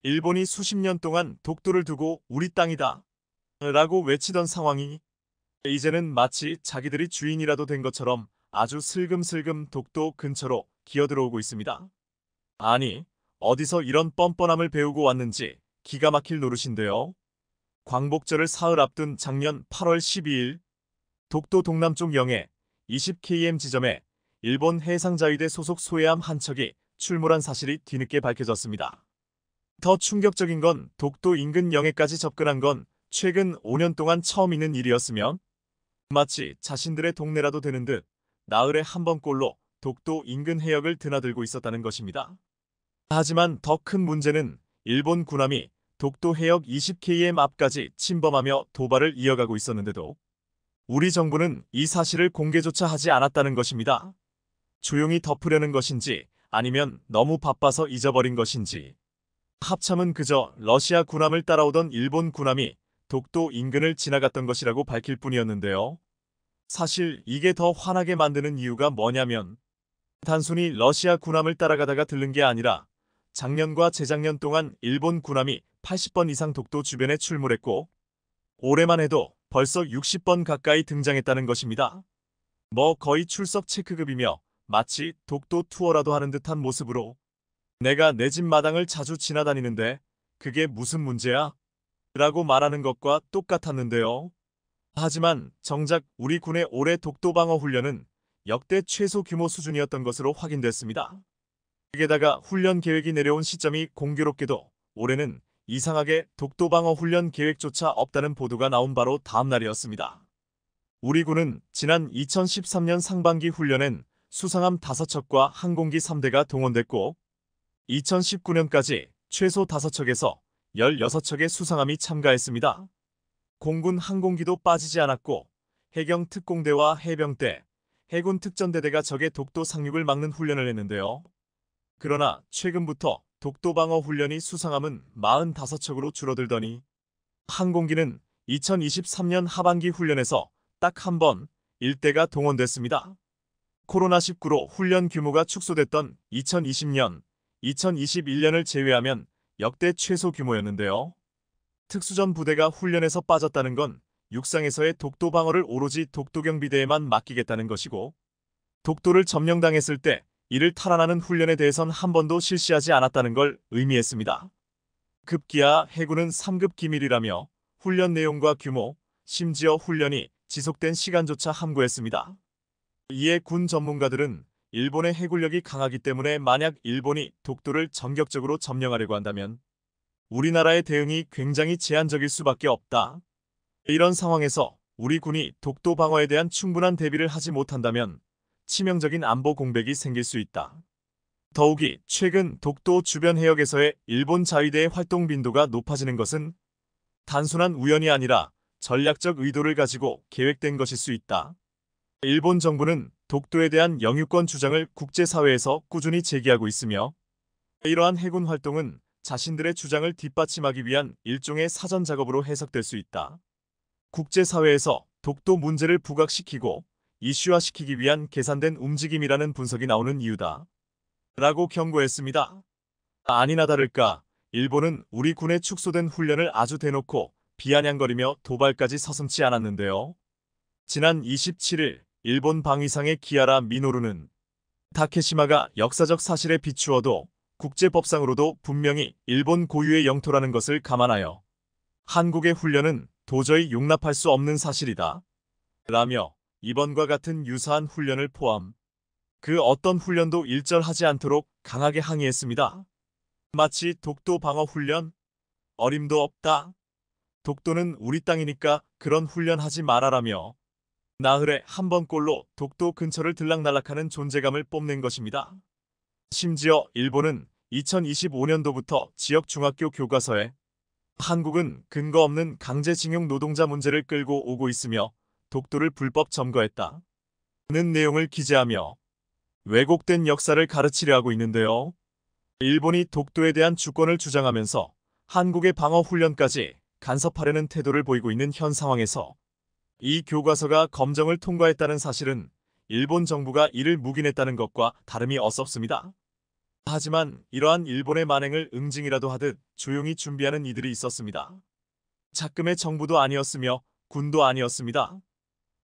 일본이 수십 년 동안 독도를 두고 우리 땅이다 라고 외치던 상황이 이제는 마치 자기들이 주인이라도 된 것처럼 아주 슬금슬금 독도 근처로 기어들어오고 있습니다. 아니, 어디서 이런 뻔뻔함을 배우고 왔는지 기가 막힐 노릇인데요. 광복절을 사흘 앞둔 작년 8월 12일 독도 동남쪽 영해 20km 지점에 일본 해상자위대 소속 소해함 한 척이 출몰한 사실이 뒤늦게 밝혀졌습니다. 더 충격적인 건 독도 인근 영해까지 접근한 건 최근 5년 동안 처음 있는 일이었으며 마치 자신들의 동네라도 되는 듯 나흘에 한 번꼴로 독도 인근 해역을 드나들고 있었다는 것입니다. 하지만 더 큰 문제는 일본 군함이 독도 해역 20km 앞까지 침범하며 도발을 이어가고 있었는데도 우리 정부는 이 사실을 공개조차 하지 않았다는 것입니다. 조용히 덮으려는 것인지 아니면 너무 바빠서 잊어버린 것인지 합참은 그저 러시아 군함을 따라오던 일본 군함이 독도 인근을 지나갔던 것이라고 밝힐 뿐이었는데요. 사실 이게 더 화나게 만드는 이유가 뭐냐면 단순히 러시아 군함을 따라가다가 들른 게 아니라 작년과 재작년 동안 일본 군함이 80번 이상 독도 주변에 출몰했고 올해만 해도 벌써 60번 가까이 등장했다는 것입니다. 뭐 거의 출석 체크급이며 마치 독도 투어라도 하는 듯한 모습으로 내가 내 집 마당을 자주 지나다니는데 그게 무슨 문제야? 라고 말하는 것과 똑같았는데요. 하지만 정작 우리 군의 올해 독도 방어 훈련은 역대 최소 규모 수준이었던 것으로 확인됐습니다. 게다가 훈련 계획이 내려온 시점이 공교롭게도 올해는 이상하게 독도 방어 훈련 계획조차 없다는 보도가 나온 바로 다음 날이었습니다. 우리 군은 지난 2013년 상반기 훈련엔 수상함 5척과 항공기 3대가 동원됐고 2019년까지 최소 5척에서 16척의 수상함이 참가했습니다. 공군 항공기도 빠지지 않았고 해경 특공대와 해병대, 해군 특전대대가 적의 독도 상륙을 막는 훈련을 했는데요. 그러나 최근부터 독도 방어 훈련이 수상함은 45척으로 줄어들더니 항공기는 2023년 하반기 훈련에서 딱 한 번 1대가 동원됐습니다. 코로나19로 훈련 규모가 축소됐던 2020년, 2021년을 제외하면 역대 최소 규모였는데요. 특수전 부대가 훈련에서 빠졌다는 건 육상에서의 독도 방어를 오로지 독도경비대에만 맡기겠다는 것이고 독도를 점령당했을 때 이를 탈환하는 훈련에 대해선 한 번도 실시하지 않았다는 걸 의미했습니다. 급기야 해군은 3급 기밀이라며 훈련 내용과 규모, 심지어 훈련이 지속된 시간조차 함구했습니다. 이에 군 전문가들은 일본의 해군력이 강하기 때문에 만약 일본이 독도를 전격적으로 점령하려고 한다면 우리나라의 대응이 굉장히 제한적일 수밖에 없다. 이런 상황에서 우리 군이 독도 방어에 대한 충분한 대비를 하지 못한다면 치명적인 안보 공백이 생길 수 있다. 더욱이 최근 독도 주변 해역에서의 일본 자위대의 활동 빈도가 높아지는 것은 단순한 우연이 아니라 전략적 의도를 가지고 계획된 것일 수 있다. 일본 정부는 독도에 대한 영유권 주장을 국제사회에서 꾸준히 제기하고 있으며 이러한 해군 활동은 자신들의 주장을 뒷받침하기 위한 일종의 사전 작업으로 해석될 수 있다. 국제사회에서 독도 문제를 부각시키고 이슈화시키기 위한 계산된 움직임이라는 분석이 나오는 이유다. 라고 경고했습니다. 아니나 다를까 일본은 우리 군의 축소된 훈련을 아주 대놓고 비아냥거리며 도발까지 서슴지 않았는데요. 지난 27일 일본 방위상의 기아라 미노루는 다케시마가 역사적 사실에 비추어도 국제법상으로도 분명히 일본 고유의 영토라는 것을 감안하여 한국의 훈련은 도저히 용납할 수 없는 사실이다. 라며 이번과 같은 유사한 훈련을 포함 그 어떤 훈련도 일절하지 않도록 강하게 항의했습니다. 마치 독도 방어 훈련? 어림도 없다. 독도는 우리 땅이니까 그런 훈련하지 말아라며 나흘에 한 번꼴로 독도 근처를 들락날락하는 존재감을 뽐낸 것입니다. 심지어 일본은 2025년도부터 지역 중학교 교과서에 한국은 근거 없는 강제징용 노동자 문제를 끌고 오고 있으며 독도를 불법 점거했다. 는 내용을 기재하며 왜곡된 역사를 가르치려 하고 있는데요. 일본이 독도에 대한 주권을 주장하면서 한국의 방어 훈련까지 간섭하려는 태도를 보이고 있는 현 상황에서 이 교과서가 검정을 통과했다는 사실은 일본 정부가 이를 묵인했다는 것과 다름이 없습니다. 하지만 이러한 일본의 만행을 응징이라도 하듯 조용히 준비하는 이들이 있었습니다. 작금의 정부도 아니었으며 군도 아니었습니다.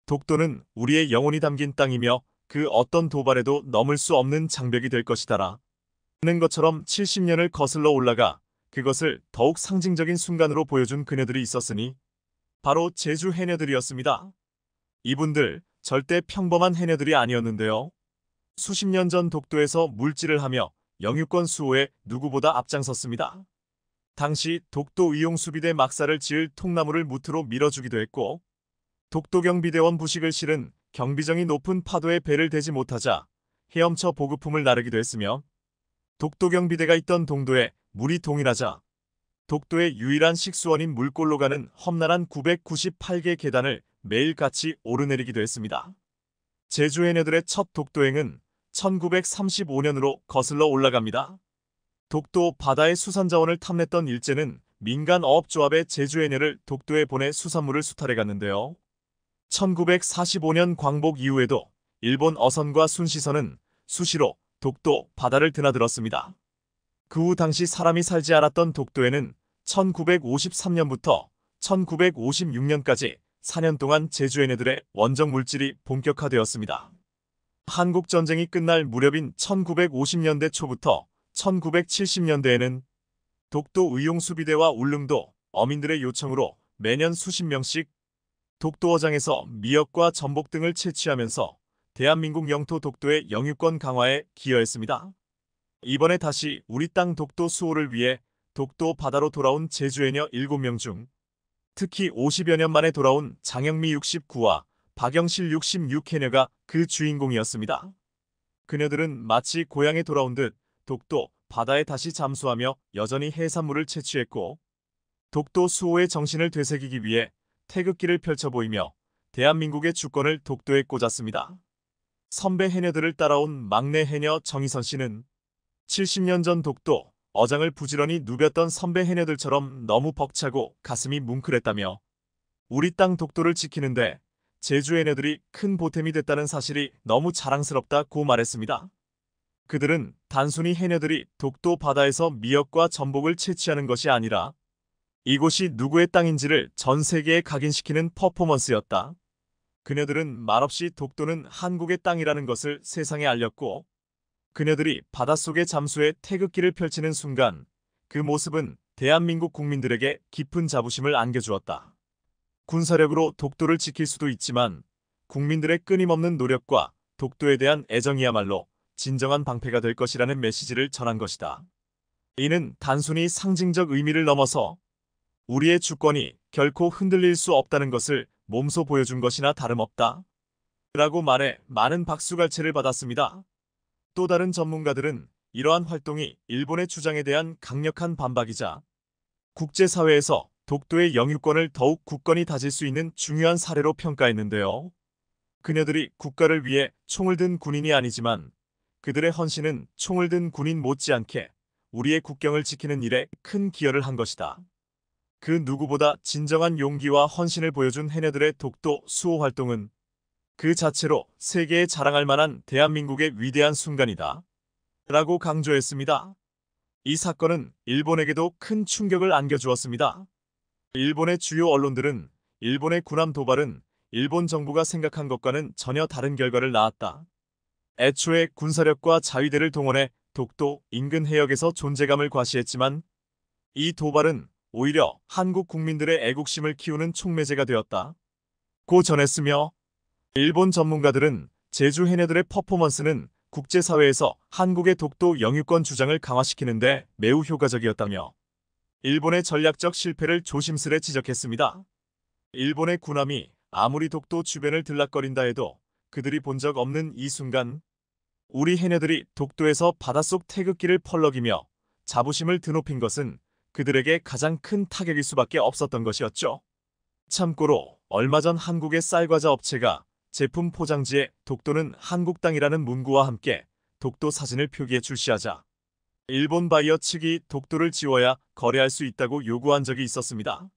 독도는 우리의 영혼이 담긴 땅이며 그 어떤 도발에도 넘을 수 없는 장벽이 될 것이다라. 는 것처럼 70년을 거슬러 올라가 그것을 더욱 상징적인 순간으로 보여준 그녀들이 있었으니 바로 제주 해녀들이었습니다. 이분들 절대 평범한 해녀들이 아니었는데요. 수십 년 전 독도에서 물질을 하며 영유권 수호에 누구보다 앞장섰습니다. 당시 독도 의용수비대 막사를 지을 통나무를 무트로 밀어주기도 했고 독도경비대원 부식을 실은 경비정이 높은 파도에 배를 대지 못하자 헤엄쳐 보급품을 나르기도 했으며 독도경비대가 있던 동도에 물이 동일하자 독도의 유일한 식수원인 물골로 가는 험난한 998개 계단을 매일같이 오르내리기도 했습니다. 제주 해녀들의 첫 독도행은 1935년으로 거슬러 올라갑니다. 독도 바다의 수산자원을 탐냈던 일제는 민간 어업조합의 제주 해녀를 독도에 보내 수산물을 수탈해 갔는데요. 1945년 광복 이후에도 일본 어선과 순시선은 수시로 독도 바다를 드나들었습니다. 그 후 당시 사람이 살지 않았던 독도에는 1953년부터 1956년까지 4년 동안 제주 해녀들의 원정 물질이 본격화되었습니다. 한국전쟁이 끝날 무렵인 1950년대 초부터 1970년대에는 독도 의용수비대와 울릉도 어민들의 요청으로 매년 수십 명씩 독도어장에서 미역과 전복 등을 채취하면서 대한민국 영토 독도의 영유권 강화에 기여했습니다. 이번에 다시 우리 땅 독도 수호를 위해 독도 바다로 돌아온 제주해녀 7명 중 특히 50여 년 만에 돌아온 장영미 69와 박영실 66해녀가 그 주인공이었습니다. 그녀들은 마치 고향에 돌아온 듯 독도 바다에 다시 잠수하며 여전히 해산물을 채취했고 독도 수호의 정신을 되새기기 위해 태극기를 펼쳐 보이며 대한민국의 주권을 독도에 꽂았습니다. 선배 해녀들을 따라온 막내 해녀 정희선 씨는 70년 전 독도 어장을 부지런히 누볐던 선배 해녀들처럼 너무 벅차고 가슴이 뭉클했다며 우리 땅 독도를 지키는데 제주 해녀들이 큰 보탬이 됐다는 사실이 너무 자랑스럽다고 말했습니다. 그들은 단순히 해녀들이 독도 바다에서 미역과 전복을 채취하는 것이 아니라 이곳이 누구의 땅인지를 전 세계에 각인시키는 퍼포먼스였다. 그녀들은 말없이 독도는 한국의 땅이라는 것을 세상에 알렸고 그녀들이 바닷속에 잠수해 태극기를 펼치는 순간 그 모습은 대한민국 국민들에게 깊은 자부심을 안겨주었다. 군사력으로 독도를 지킬 수도 있지만 국민들의 끊임없는 노력과 독도에 대한 애정이야말로 진정한 방패가 될 것이라는 메시지를 전한 것이다. 이는 단순히 상징적 의미를 넘어서 우리의 주권이 결코 흔들릴 수 없다는 것을 몸소 보여준 것이나 다름없다. 라고 말해 많은 박수갈채를 받았습니다. 또 다른 전문가들은 이러한 활동이 일본의 주장에 대한 강력한 반박이자 국제사회에서 독도의 영유권을 더욱 굳건히 다질 수 있는 중요한 사례로 평가했는데요. 그녀들이 국가를 위해 총을 든 군인이 아니지만 그들의 헌신은 총을 든 군인 못지않게 우리의 국경을 지키는 일에 큰 기여를 한 것이다. 그 누구보다 진정한 용기와 헌신을 보여준 해녀들의 독도 수호 활동은 그 자체로 세계에 자랑할 만한 대한민국의 위대한 순간이다. 라고 강조했습니다. 이 사건은 일본에게도 큰 충격을 안겨주었습니다. 일본의 주요 언론들은 일본의 군함 도발은 일본 정부가 생각한 것과는 전혀 다른 결과를 낳았다. 애초에 군사력과 자위대를 동원해 독도 인근 해역에서 존재감을 과시했지만 이 도발은 오히려 한국 국민들의 애국심을 키우는 촉매제가 되었다. 고 전했으며 일본 전문가들은 제주 해녀들의 퍼포먼스는 국제사회에서 한국의 독도 영유권 주장을 강화시키는데 매우 효과적이었다며 일본의 전략적 실패를 조심스레 지적했습니다. 일본의 군함이 아무리 독도 주변을 들락거린다 해도 그들이 본 적 없는 이 순간 우리 해녀들이 독도에서 바닷속 태극기를 펄럭이며 자부심을 드높인 것은 그들에게 가장 큰 타격일 수밖에 없었던 것이었죠. 참고로 얼마 전 한국의 쌀과자 업체가 제품 포장지에 독도는 한국 땅이라는 문구와 함께 독도 사진을 표기해 출시하자 일본 바이어 측이 독도를 지워야 거래할 수 있다고 요구한 적이 있었습니다.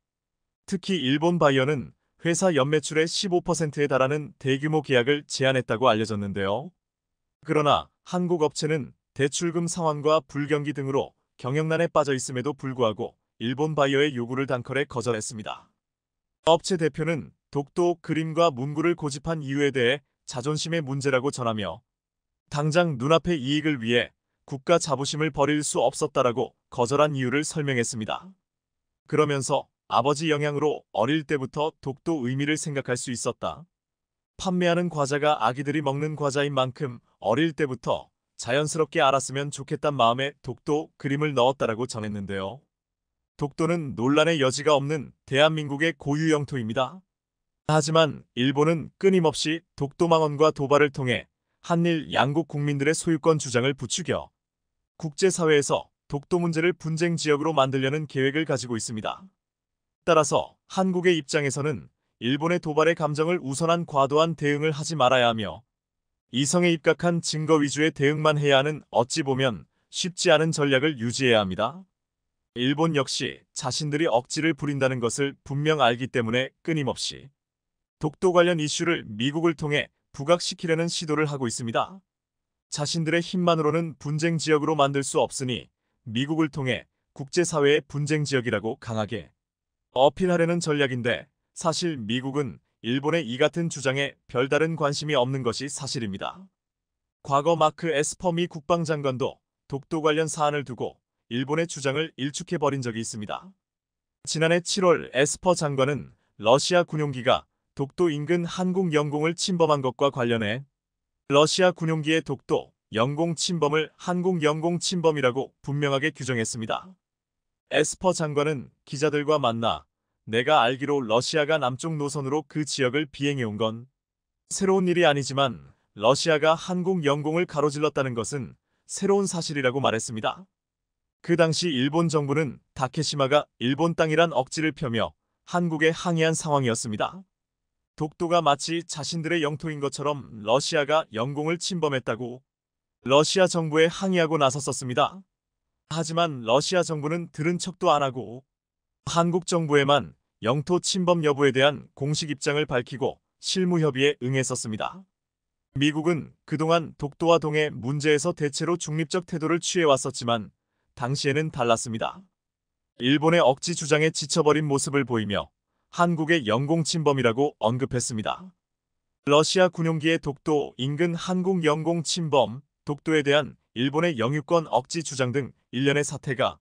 특히 일본 바이어는 회사 연매출의 15%에 달하는 대규모 계약을 제안했다고 알려졌는데요. 그러나 한국 업체는 대출금 상환과 불경기 등으로 경영난에 빠져 있음에도 불구하고 일본 바이어의 요구를 단컬에 거절했습니다. 업체 대표는 독도 그림과 문구를 고집한 이유에 대해 자존심의 문제라고 전하며 당장 눈앞의 이익을 위해 국가 자부심을 버릴 수 없었다라고 거절한 이유를 설명했습니다. 그러면서 아버지 영향으로 어릴 때부터 독도 의미를 생각할 수 있었다. 판매하는 과자가 아기들이 먹는 과자인 만큼 어릴 때부터 자연스럽게 알았으면 좋겠단 마음에 독도 그림을 넣었다라고 전했는데요. 독도는 논란의 여지가 없는 대한민국의 고유 영토입니다. 하지만 일본은 끊임없이 독도 망언과 도발을 통해 한일 양국 국민들의 소유권 주장을 부추겨 국제사회에서 독도 문제를 분쟁 지역으로 만들려는 계획을 가지고 있습니다. 따라서 한국의 입장에서는 일본의 도발의 감정을 우선한 과도한 대응을 하지 말아야 하며 이성에 입각한 증거 위주의 대응만 해야 하는 어찌 보면 쉽지 않은 전략을 유지해야 합니다. 일본 역시 자신들이 억지를 부린다는 것을 분명 알기 때문에 끊임없이 독도 관련 이슈를 미국을 통해 부각시키려는 시도를 하고 있습니다. 자신들의 힘만으로는 분쟁 지역으로 만들 수 없으니 미국을 통해 국제사회의 분쟁 지역이라고 강하게 어필하려는 전략인데 사실 미국은 일본의 이 같은 주장에 별다른 관심이 없는 것이 사실입니다. 과거 마크 에스퍼 미 국방장관도 독도 관련 사안을 두고 일본의 주장을 일축해버린 적이 있습니다. 지난해 7월 에스퍼 장관은 러시아 군용기가 독도 인근 한국 영공을 침범한 것과 관련해 러시아 군용기의 독도 영공 침범을 한국 영공 침범이라고 분명하게 규정했습니다. 에스퍼 장관은 기자들과 만나 내가 알기로 러시아가 남쪽 노선으로 그 지역을 비행해온 건 새로운 일이 아니지만 러시아가 한국 영공을 가로질렀다는 것은 새로운 사실이라고 말했습니다. 그 당시 일본 정부는 다케시마가 일본 땅이란 억지를 펴며 한국에 항의한 상황이었습니다. 독도가 마치 자신들의 영토인 것처럼 러시아가 영공을 침범했다고 러시아 정부에 항의하고 나섰었습니다. 하지만 러시아 정부는 들은 척도 안 하고 한국 정부에만 영토 침범 여부에 대한 공식 입장을 밝히고 실무 협의에 응했었습니다. 미국은 그동안 독도와 동해 문제에서 대체로 중립적 태도를 취해왔었지만 당시에는 달랐습니다. 일본의 억지 주장에 지쳐버린 모습을 보이며 한국의 영공 침범이라고 언급했습니다. 러시아 군용기의 독도 인근 한국 영공 침범, 독도에 대한 일본의 영유권 억지 주장 등 일련의 사태가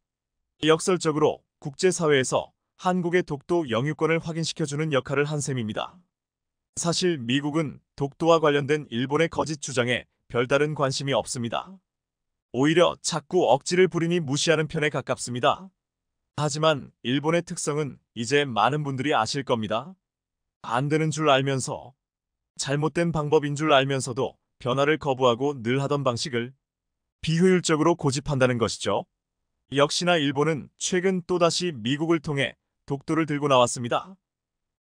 역설적으로 국제사회에서 한국의 독도 영유권을 확인시켜주는 역할을 한 셈입니다. 사실 미국은 독도와 관련된 일본의 거짓 주장에 별다른 관심이 없습니다. 오히려 자꾸 억지를 부리니 무시하는 편에 가깝습니다. 하지만 일본의 특성은 이제 많은 분들이 아실 겁니다. 안 되는 줄 알면서 잘못된 방법인 줄 알면서도 변화를 거부하고 늘 하던 방식을 비효율적으로 고집한다는 것이죠. 역시나 일본은 최근 또다시 미국을 통해 독도를 들고 나왔습니다.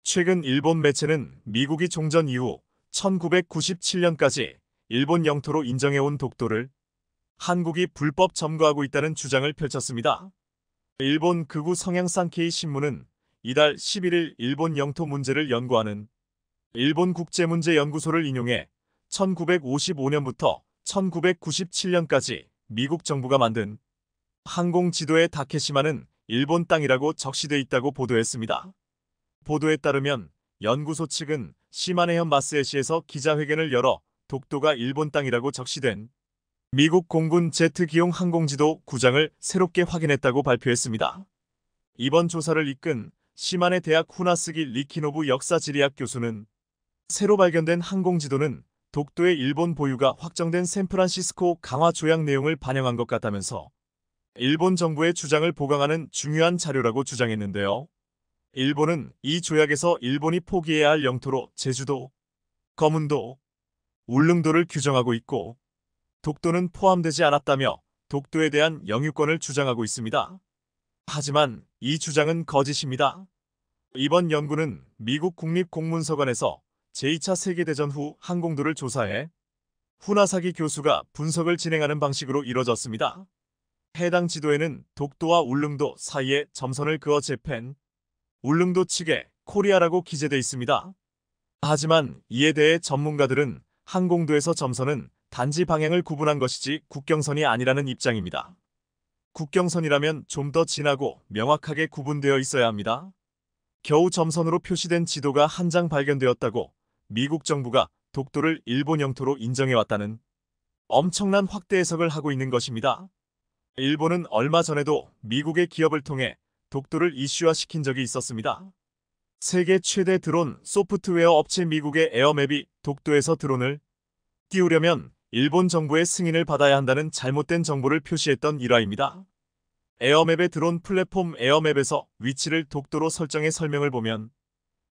최근 일본 매체는 미국이 종전 이후 1997년까지 일본 영토로 인정해온 독도를 한국이 불법 점거하고 있다는 주장을 펼쳤습니다. 일본 극우 성향 산케이 신문은 이달 11일 일본 영토 문제를 연구하는 일본국제문제연구소를 인용해 1955년부터 1997년까지 미국 정부가 만든 항공 지도의 다케시마는 일본 땅이라고 적시돼 있다고 보도했습니다. 보도에 따르면 연구소 측은 시마네현 마스에시에서 기자회견을 열어 독도가 일본 땅이라고 적시된 미국 공군 제트기용 항공지도 9장을 새롭게 확인했다고 발표했습니다. 이번 조사를 이끈 시마네 대학 후나스기 리키노부 역사지리학 교수는 새로 발견된 항공지도는 독도의 일본 보유가 확정된 샌프란시스코 강화 조약 내용을 반영한 것 같다면서 일본 정부의 주장을 보강하는 중요한 자료라고 주장했는데요. 일본은 이 조약에서 일본이 포기해야 할 영토로 제주도, 거문도, 울릉도를 규정하고 있고 독도는 포함되지 않았다며 독도에 대한 영유권을 주장하고 있습니다. 하지만 이 주장은 거짓입니다. 이번 연구는 미국 국립공문서관에서 제2차 세계대전 후 항공도를 조사해 후나사기 교수가 분석을 진행하는 방식으로 이뤄졌습니다. 해당 지도에는 독도와 울릉도 사이에 점선을 그어 재팬, 울릉도 측에 코리아라고 기재돼 있습니다. 하지만 이에 대해 전문가들은 항공도에서 점선은 단지 방향을 구분한 것이지 국경선이 아니라는 입장입니다. 국경선이라면 좀 더 진하고 명확하게 구분되어 있어야 합니다. 겨우 점선으로 표시된 지도가 한 장 발견되었다고 미국 정부가 독도를 일본 영토로 인정해왔다는 엄청난 확대 해석을 하고 있는 것입니다. 일본은 얼마 전에도 미국의 기업을 통해 독도를 이슈화시킨 적이 있었습니다. 세계 최대 드론 소프트웨어 업체 미국의 에어맵이 독도에서 드론을 띄우려면 일본 정부의 승인을 받아야 한다는 잘못된 정보를 표시했던 일화입니다. 에어맵의 드론 플랫폼 에어맵에서 위치를 독도로 설정해 설명을 보면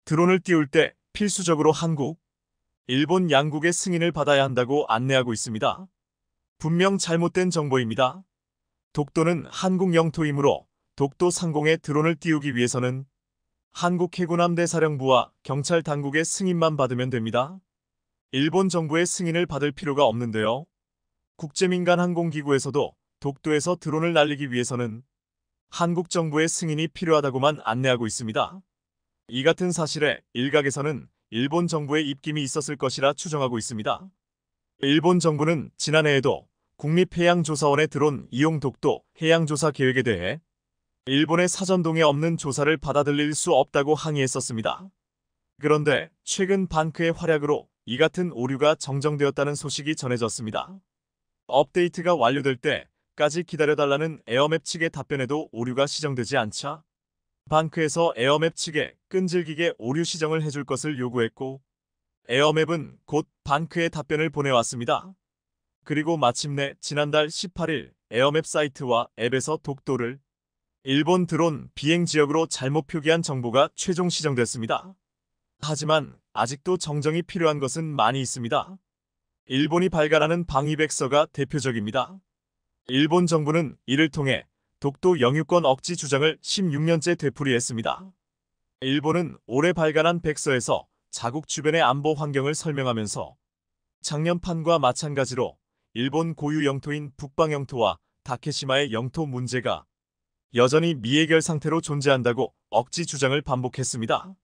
드론을 띄울 때 필수적으로 한국, 일본 양국의 승인을 받아야 한다고 안내하고 있습니다. 분명 잘못된 정보입니다. 독도는 한국 영토이므로 독도 상공에 드론을 띄우기 위해서는 한국 해군함대 사령부와 경찰 당국의 승인만 받으면 됩니다. 일본 정부의 승인을 받을 필요가 없는데요. 국제민간 항공기구에서도 독도에서 드론을 날리기 위해서는 한국 정부의 승인이 필요하다고만 안내하고 있습니다. 이 같은 사실에 일각에서는 일본 정부의 입김이 있었을 것이라 추정하고 있습니다. 일본 정부는 지난해에도 국립해양조사원의 드론 이용 독도 해양조사 계획에 대해 일본의 사전동에 없는 조사를 받아들일 수 없다고 항의했었습니다. 그런데 최근 반크의 활약으로 이 같은 오류가 정정되었다는 소식이 전해졌습니다. 업데이트가 완료될 때까지 기다려달라는 에어맵 측의 답변에도 오류가 시정되지 않자 반크에서 에어맵 측에 끈질기게 오류 시정을 해줄 것을 요구했고 에어맵은 곧 반크의 답변을 보내왔습니다. 그리고 마침내 지난달 18일 에어맵 사이트와 앱에서 독도를 일본 드론 비행 지역으로 잘못 표기한 정보가 최종 시정됐습니다. 하지만 아직도 정정이 필요한 것은 많이 있습니다. 일본이 발간하는 방위백서가 대표적입니다. 일본 정부는 이를 통해 독도 영유권 억지 주장을 16년째 되풀이했습니다. 일본은 올해 발간한 백서에서 자국 주변의 안보 환경을 설명하면서 작년판과 마찬가지로 일본 고유 영토인 북방 영토와 다케시마의 영토 문제가 여전히 미해결 상태로 존재한다고 억지 주장을 반복했습니다.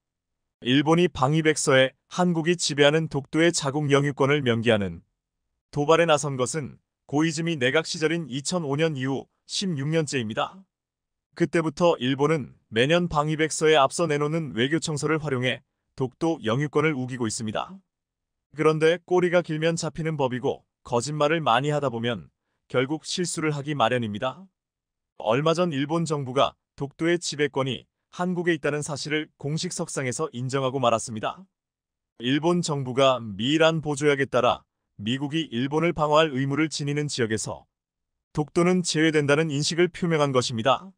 일본이 방위백서에 한국이 지배하는 독도의 자국 영유권을 명기하는 도발에 나선 것은 고이즈미 내각 시절인 2005년 이후 16년째입니다. 그때부터 일본은 매년 방위백서에 앞서 내놓는 외교청서를 활용해 독도 영유권을 우기고 있습니다. 그런데 꼬리가 길면 잡히는 법이고 거짓말을 많이 하다 보면 결국 실수를 하기 마련입니다. 얼마 전 일본 정부가 독도의 지배권이 한국에 있다는 사실을 공식 석상에서 인정하고 말았습니다. 일본 정부가 미일 보조약에 따라 미국이 일본을 방어할 의무를 지니는 지역에서 독도는 제외된다는 인식을 표명한 것입니다.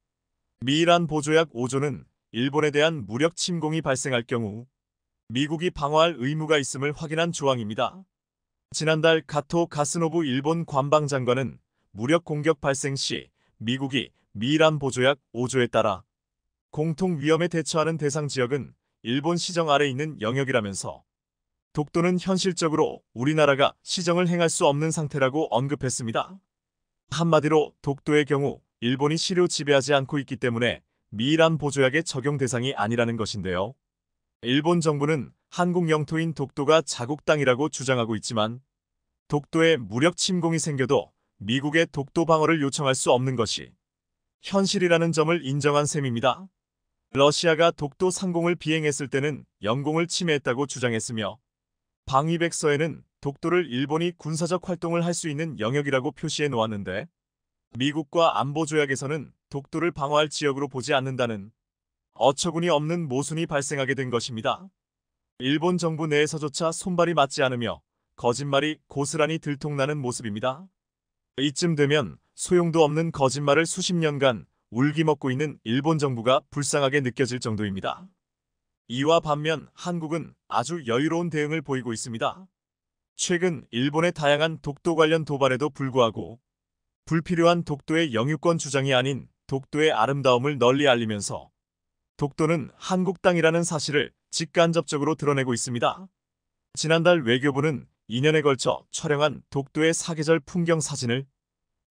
미일 보조약 5조는 일본에 대한 무력 침공이 발생할 경우 미국이 방어할 의무가 있음을 확인한 조항입니다. 지난달 가토 가스노부 일본 관방장관은 무력 공격 발생 시 미국이 미일 보조약 5조에 따라 공통 위험에 대처하는 대상 지역은 일본 시정 아래 있는 영역이라면서 독도는 현실적으로 우리나라가 시정을 행할 수 없는 상태라고 언급했습니다. 한마디로 독도의 경우 일본이 실효 지배하지 않고 있기 때문에 미일 보조약의 적용 대상이 아니라는 것인데요. 일본 정부는 한국 영토인 독도가 자국 땅이라고 주장하고 있지만 독도에 무력 침공이 생겨도 미국의 독도 방어를 요청할 수 없는 것이 현실이라는 점을 인정한 셈입니다. 러시아가 독도 상공을 비행했을 때는 영공을 침해했다고 주장했으며 방위백서에는 독도를 일본이 군사적 활동을 할 수 있는 영역이라고 표시해 놓았는데 미국과 안보조약에서는 독도를 방어할 지역으로 보지 않는다는 어처구니 없는 모순이 발생하게 된 것입니다. 일본 정부 내에서조차 손발이 맞지 않으며 거짓말이 고스란히 들통나는 모습입니다. 이쯤 되면 소용도 없는 거짓말을 수십 년간 울기먹고 있는 일본 정부가 불쌍하게 느껴질 정도입니다. 이와 반면 한국은 아주 여유로운 대응을 보이고 있습니다. 최근 일본의 다양한 독도 관련 도발에도 불구하고 불필요한 독도의 영유권 주장이 아닌 독도의 아름다움을 널리 알리면서 독도는 한국 땅이라는 사실을 직간접적으로 드러내고 있습니다. 지난달 외교부는 2년에 걸쳐 촬영한 독도의 사계절 풍경 사진을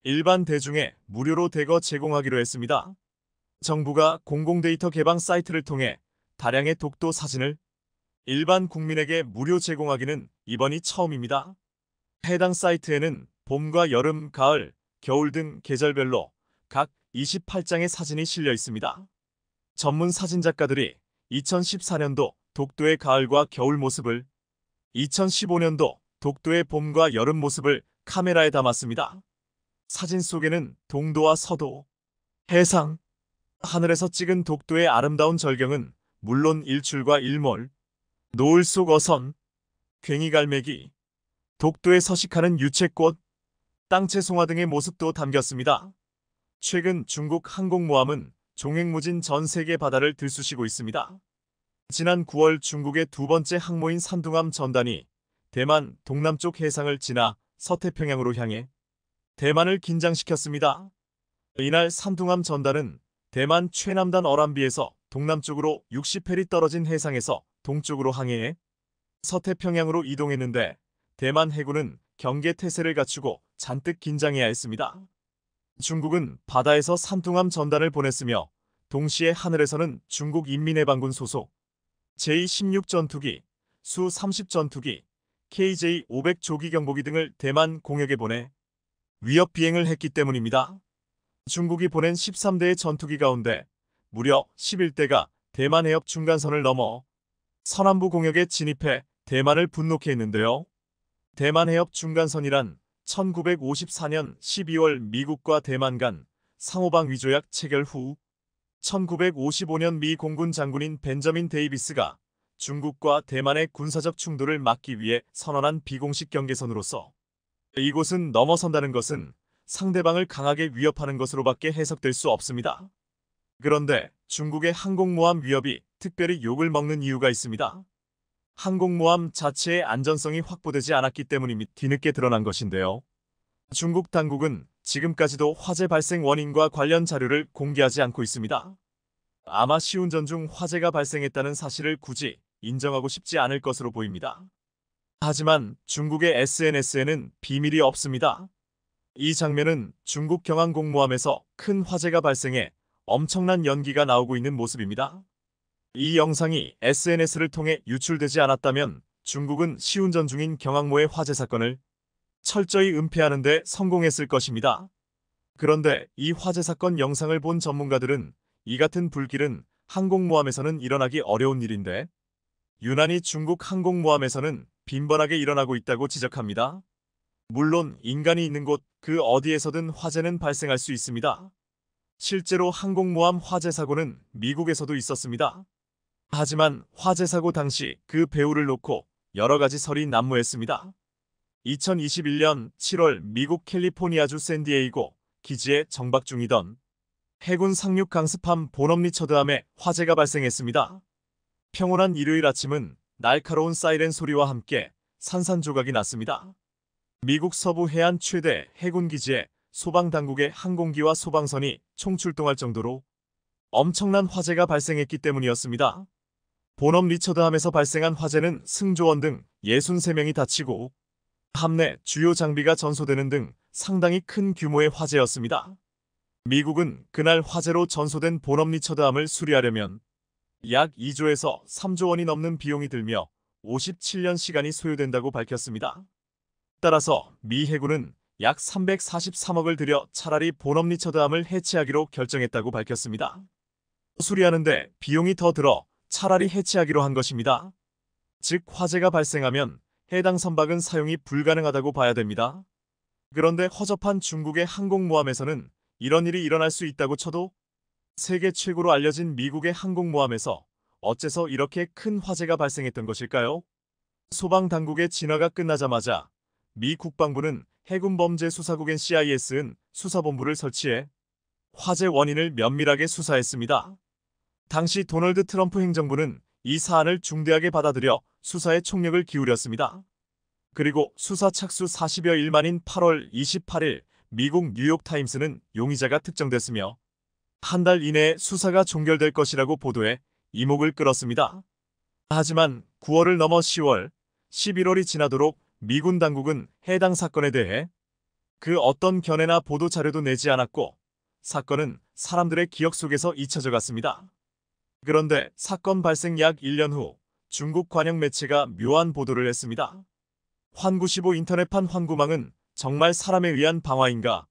일반 대중에 무료로 대거 제공하기로 했습니다. 정부가 공공데이터 개방 사이트를 통해 다량의 독도 사진을 일반 국민에게 무료 제공하기는 이번이 처음입니다. 해당 사이트에는 봄과 여름, 가을, 겨울 등 계절별로 각 28장의 사진이 실려 있습니다. 전문 사진작가들이 2014년도 독도의 가을과 겨울 모습을, 2015년도 독도의 봄과 여름 모습을 카메라에 담았습니다. 사진 속에는 동도와 서도, 해상, 하늘에서 찍은 독도의 아름다운 절경은 물론 일출과 일몰, 노을 속 어선, 괭이갈매기, 독도에 서식하는 유채꽃, 땅채송화 등의 모습도 담겼습니다. 최근 중국 항공모함은 종횡무진 전 세계 바다를 들쑤시고 있습니다. 지난 9월 중국의 두 번째 항모인 산둥함 전단이 대만 동남쪽 해상을 지나 서태평양으로 향해 대만을 긴장시켰습니다. 이날 산둥함 전단은 대만 최남단 어람비에서 동남쪽으로 60해리 떨어진 해상에서 동쪽으로 항해해 서태평양으로 이동했는데 대만 해군은 경계태세를 갖추고 잔뜩 긴장해야 했습니다. 중국은 바다에서 산둥함 전단을 보냈으며 동시에 하늘에서는 중국 인민해방군 소속 제16 전투기, 수-30 전투기, KJ-500 조기 경보기 등을 대만 공역에 보내 위협 비행을 했기 때문입니다. 중국이 보낸 13대의 전투기 가운데 무려 11대가 대만 해협 중간선을 넘어 서남부 공역에 진입해 대만을 분노케 했는데요. 대만 해협 중간선이란 1954년 12월 미국과 대만 간 상호방 위조약 체결 후 1955년 미 공군 장군인 벤저민 데이비스가 중국과 대만의 군사적 충돌을 막기 위해 선언한 비공식 경계선으로서 이곳은 넘어선다는 것은 상대방을 강하게 위협하는 것으로밖에 해석될 수 없습니다. 그런데 중국의 항공모함 위협이 특별히 욕을 먹는 이유가 있습니다. 항공모함 자체의 안전성이 확보되지 않았기 때문이 뒤늦게 드러난 것인데요. 중국 당국은 지금까지도 화재 발생 원인과 관련 자료를 공개하지 않고 있습니다. 아마 시운전 중 화재가 발생했다는 사실을 굳이 인정하고 싶지 않을 것으로 보입니다. 하지만 중국의 SNS에는 비밀이 없습니다. 이 장면은 중국 경항공모함에서 큰 화재가 발생해 엄청난 연기가 나오고 있는 모습입니다. 이 영상이 SNS를 통해 유출되지 않았다면 중국은 시운전 중인 경항모의 화재 사건을 철저히 은폐하는 데 성공했을 것입니다. 그런데 이 화재 사건 영상을 본 전문가들은 이 같은 불길은 항공모함에서는 일어나기 어려운 일인데 유난히 중국 항공모함에서는 빈번하게 일어나고 있다고 지적합니다. 물론 인간이 있는 곳 그 어디에서든 화재는 발생할 수 있습니다. 실제로 항공모함 화재 사고는 미국에서도 있었습니다. 하지만 화재 사고 당시 그 배후를 놓고 여러 가지 설이 난무했습니다. 2021년 7월 미국 캘리포니아주 샌디에이고 기지에 정박 중이던 해군 상륙 강습함 본엄 리처드함에 화재가 발생했습니다. 평온한 일요일 아침은 날카로운 사이렌 소리와 함께 산산조각이 났습니다. 미국 서부 해안 최대 해군 기지에 소방당국의 항공기와 소방선이 총출동할 정도로 엄청난 화재가 발생했기 때문이었습니다. 본엄 리처드함에서 발생한 화재는 승조원 등 63명이 다치고 함내 주요 장비가 전소되는 등 상당히 큰 규모의 화재였습니다. 미국은 그날 화재로 전소된 본엄 리처드함을 수리하려면 약 2조에서 3조 원이 넘는 비용이 들며 57년 시간이 소요된다고 밝혔습니다. 따라서 미 해군은 약 343억을 들여 차라리 본엄 리처드함을 해체하기로 결정했다고 밝혔습니다. 수리하는데 비용이 더 들어 차라리 해체하기로 한 것입니다. 즉 화재가 발생하면 해당 선박은 사용이 불가능하다고 봐야 됩니다. 그런데 허접한 중국의 항공모함에서는 이런 일이 일어날 수 있다고 쳐도 세계 최고로 알려진 미국의 항공모함에서 어째서 이렇게 큰 화재가 발생했던 것일까요? 소방당국의 진화가 끝나자마자 미 국방부는 해군범죄수사국인 CIS는 수사본부를 설치해 화재 원인을 면밀하게 수사했습니다. 당시 도널드 트럼프 행정부는 이 사안을 중대하게 받아들여 수사에 총력을 기울였습니다. 그리고 수사 착수 40여일 만인 8월 28일 미국 뉴욕타임스는 용의자가 특정됐으며 한 달 이내에 수사가 종결될 것이라고 보도해 이목을 끌었습니다. 하지만 9월을 넘어 10월, 11월이 지나도록 미군 당국은 해당 사건에 대해 그 어떤 견해나 보도 자료도 내지 않았고 사건은 사람들의 기억 속에서 잊혀져 갔습니다. 그런데 사건 발생 약 1년 후 중국 관영 매체가 묘한 보도를 했습니다. 환구15 인터넷판 환구망은 정말 사람에 의한 방화인가?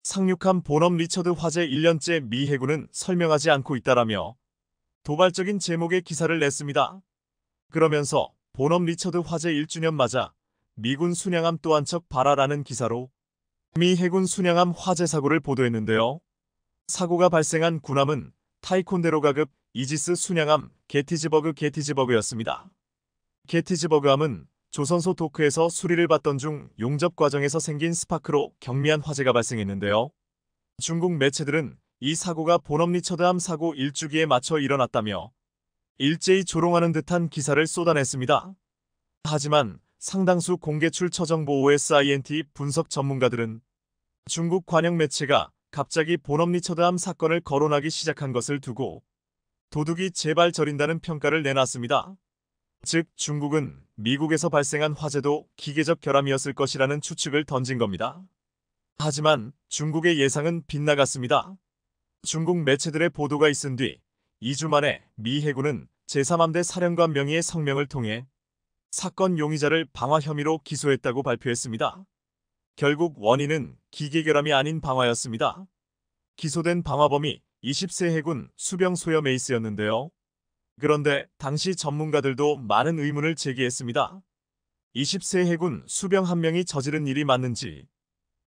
상륙함 본업 리처드 화재 1년째 미 해군은 설명하지 않고 있다라며 도발적인 제목의 기사를 냈습니다. 그러면서 본업 리처드 화재 1주년 맞아 미군 순양함 또 한 척 봐라라는 기사로 미 해군 순양함 화재 사고를 보도했는데요. 사고가 발생한 군함은 타이콘데로가급 이지스 순양함 게티즈버그였습니다. 게티즈버그함은 조선소 도크에서 수리를 받던 중 용접 과정에서 생긴 스파크로 경미한 화재가 발생했는데요. 중국 매체들은 이 사고가 본업 리처드함 사고 1주기에 맞춰 일어났다며 일제히 조롱하는 듯한 기사를 쏟아냈습니다. 하지만 상당수 공개출 처정보 OSINT 분석 전문가들은 중국 관영 매체가 갑자기 본업 리처드함 사건을 거론하기 시작한 것을 두고 도둑이 제발 저린다는 평가를 내놨습니다. 즉 중국은 미국에서 발생한 화재도 기계적 결함이었을 것이라는 추측을 던진 겁니다. 하지만 중국의 예상은 빗나갔습니다. 중국 매체들의 보도가 있은 뒤 2주 만에 미 해군은 제3함대 사령관 명의의 성명을 통해 사건 용의자를 방화 혐의로 기소했다고 발표했습니다. 결국 원인은 기계 결함이 아닌 방화였습니다. 기소된 방화범이 20세 해군 수병 소여 메이스였는데요. 그런데 당시 전문가들도 많은 의문을 제기했습니다. 20세 해군 수병 한 명이 저지른 일이 맞는지,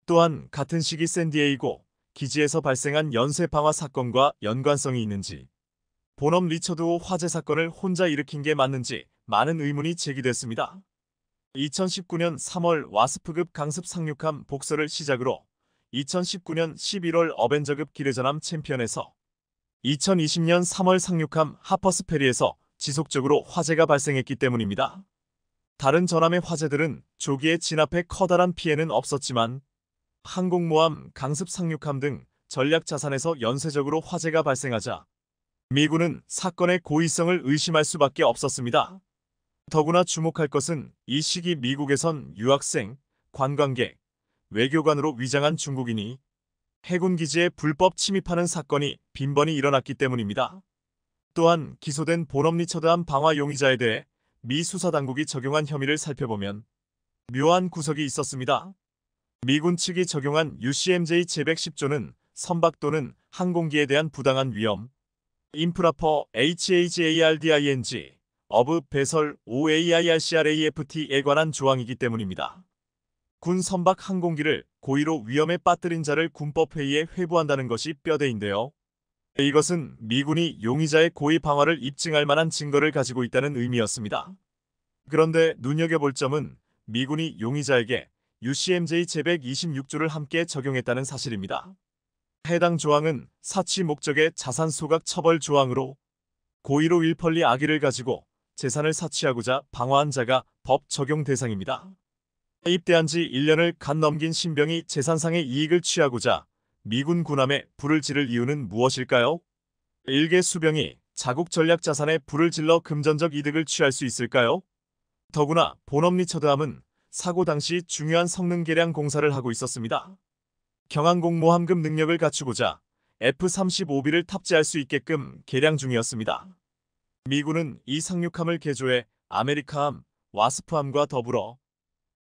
또한 같은 시기 샌디에이고 기지에서 발생한 연쇄 방화 사건과 연관성이 있는지, 본업 리처드5 화재 사건을 혼자 일으킨 게 맞는지 많은 의문이 제기됐습니다. 2019년 3월 와스프급 강습 상륙함 복설을 시작으로 2019년 11월 어벤져급 기뢰전함 챔피언에서 2020년 3월 상륙함 하퍼스페리에서 지속적으로 화재가 발생했기 때문입니다. 다른 전함의 화재들은 조기에 진압해 커다란 피해는 없었지만 항공모함, 강습 상륙함 등 전략 자산에서 연쇄적으로 화재가 발생하자 미군은 사건의 고의성을 의심할 수밖에 없었습니다. 더구나 주목할 것은 이 시기 미국에선 유학생, 관광객, 외교관으로 위장한 중국인이 해군 기지에 불법 침입하는 사건이 빈번히 일어났기 때문입니다. 또한 기소된 본업 리처드함 방화 용의자에 대해 미 수사당국이 적용한 혐의를 살펴보면 묘한 구석이 있었습니다. 미군 측이 적용한 UCMJ 제110조는 선박 또는 항공기에 대한 부당한 위험, 임프라퍼 HAGARDING, 어브 배설 OAIRCRAFT에 관한 조항이기 때문입니다. 군 선박 항공기를 고의로 위험에 빠뜨린 자를 군법회의에 회부한다는 것이 뼈대인데요. 이것은 미군이 용의자의 고의 방화를 입증할 만한 증거를 가지고 있다는 의미였습니다. 그런데 눈여겨볼 점은 미군이 용의자에게 UCMJ 제126조를 함께 적용했다는 사실입니다. 해당 조항은 사치 목적의 자산 소각 처벌 조항으로 고의로 일펄리 악의를 가지고 재산을 사치하고자 방화한 자가 법 적용 대상입니다. 입대한 지 1년을 갓 넘긴 신병이 재산상의 이익을 취하고자 미군 군함에 불을 지를 이유는 무엇일까요? 일개 수병이 자국 전략 자산에 불을 질러 금전적 이득을 취할 수 있을까요? 더구나 본업 리처드함은 사고 당시 중요한 성능 개량 공사를 하고 있었습니다. 경항공모함급 능력을 갖추고자 F-35B를 탑재할 수 있게끔 개량 중이었습니다. 미군은 이 상륙함을 개조해 아메리카함, 와스프함과 더불어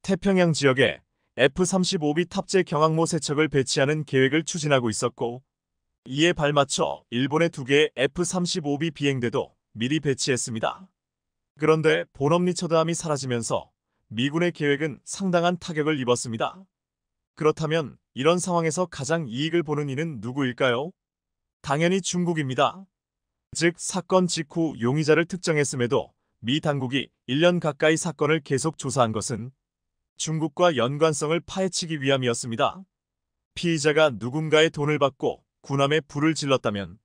태평양 지역에 F-35B 탑재 경항모 3척을 배치하는 계획을 추진하고 있었고, 이에 발맞춰 일본의 2개의 F-35B 비행대도 미리 배치했습니다. 그런데 본업 리처드함이 사라지면서 미군의 계획은 상당한 타격을 입었습니다. 그렇다면 이런 상황에서 가장 이익을 보는 이는 누구일까요? 당연히 중국입니다. 즉 사건 직후 용의자를 특정했음에도 미 당국이 1년 가까이 사건을 계속 조사한 것은 중국과 연관성을 파헤치기 위함이었습니다. 피의자가 누군가의 돈을 받고 군함에 불을 질렀다면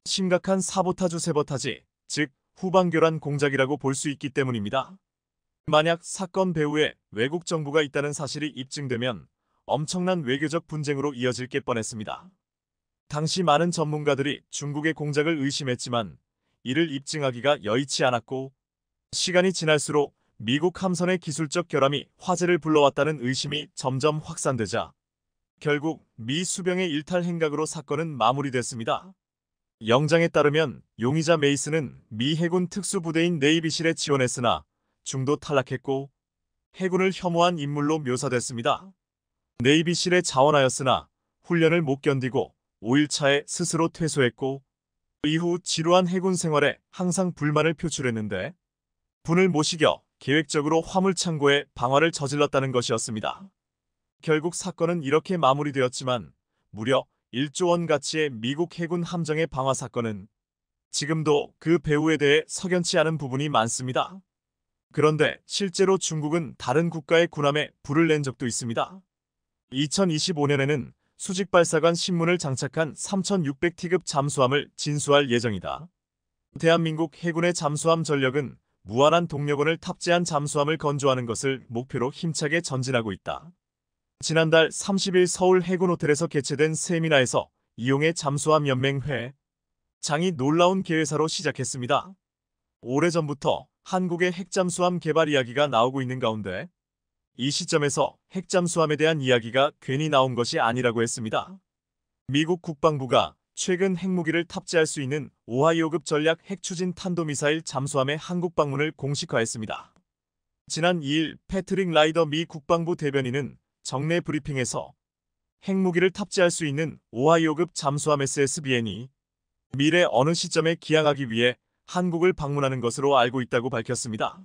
심각한 사보타주 세버타지, 즉 후방교란 공작이라고 볼 수 있기 때문입니다. 만약 사건 배후에 외국 정부가 있다는 사실이 입증되면 엄청난 외교적 분쟁으로 이어질 게 뻔했습니다. 당시 많은 전문가들이 중국의 공작을 의심했지만 이를 입증하기가 여의치 않았고, 시간이 지날수록 미국 함선의 기술적 결함이 화재를 불러왔다는 의심이 점점 확산되자 결국 미 수병의 일탈 행각으로 사건은 마무리됐습니다. 영장에 따르면 용의자 메이스는 미 해군 특수부대인 네이비실에 지원했으나 중도 탈락했고, 해군을 혐오한 인물로 묘사됐습니다. 네이비실에 자원하였으나 훈련을 못 견디고 5일차에 스스로 퇴소했고 이후 지루한 해군 생활에 항상 불만을 표출했는데 분을 못 이겨 계획적으로 화물창고에 방화를 저질렀다는 것이었습니다. 결국 사건은 이렇게 마무리되었지만 무려 1조 원 가치의 미국 해군 함정의 방화 사건은 지금도 그 배후에 대해 석연치 않은 부분이 많습니다. 그런데 실제로 중국은 다른 국가의 군함에 불을 낸 적도 있습니다. 2025년에는 수직발사관 신문을 장착한 3600T급 잠수함을 진수할 예정이다. 대한민국 해군의 잠수함 전력은 무한한 동력원을 탑재한 잠수함을 건조하는 것을 목표로 힘차게 전진하고 있다. 지난달 30일 서울 해군호텔에서 개최된 세미나에서 이용해 잠수함 연맹회 장이 놀라운 개회사로 시작했습니다. 오래전부터 한국의 핵잠수함 개발 이야기가 나오고 있는 가운데 이 시점에서 핵잠수함에 대한 이야기가 괜히 나온 것이 아니라고 했습니다. 미국 국방부가 최근 핵무기를 탑재할 수 있는 오하이오급 전략 핵추진 탄도미사일 잠수함의 한국 방문을 공식화했습니다. 지난 2일 패트릭 라이더 미 국방부 대변인은 정례 브리핑에서 핵무기를 탑재할 수 있는 오하이오급 잠수함 SSBN이 미래 어느 시점에 기항하기 위해 한국을 방문하는 것으로 알고 있다고 밝혔습니다.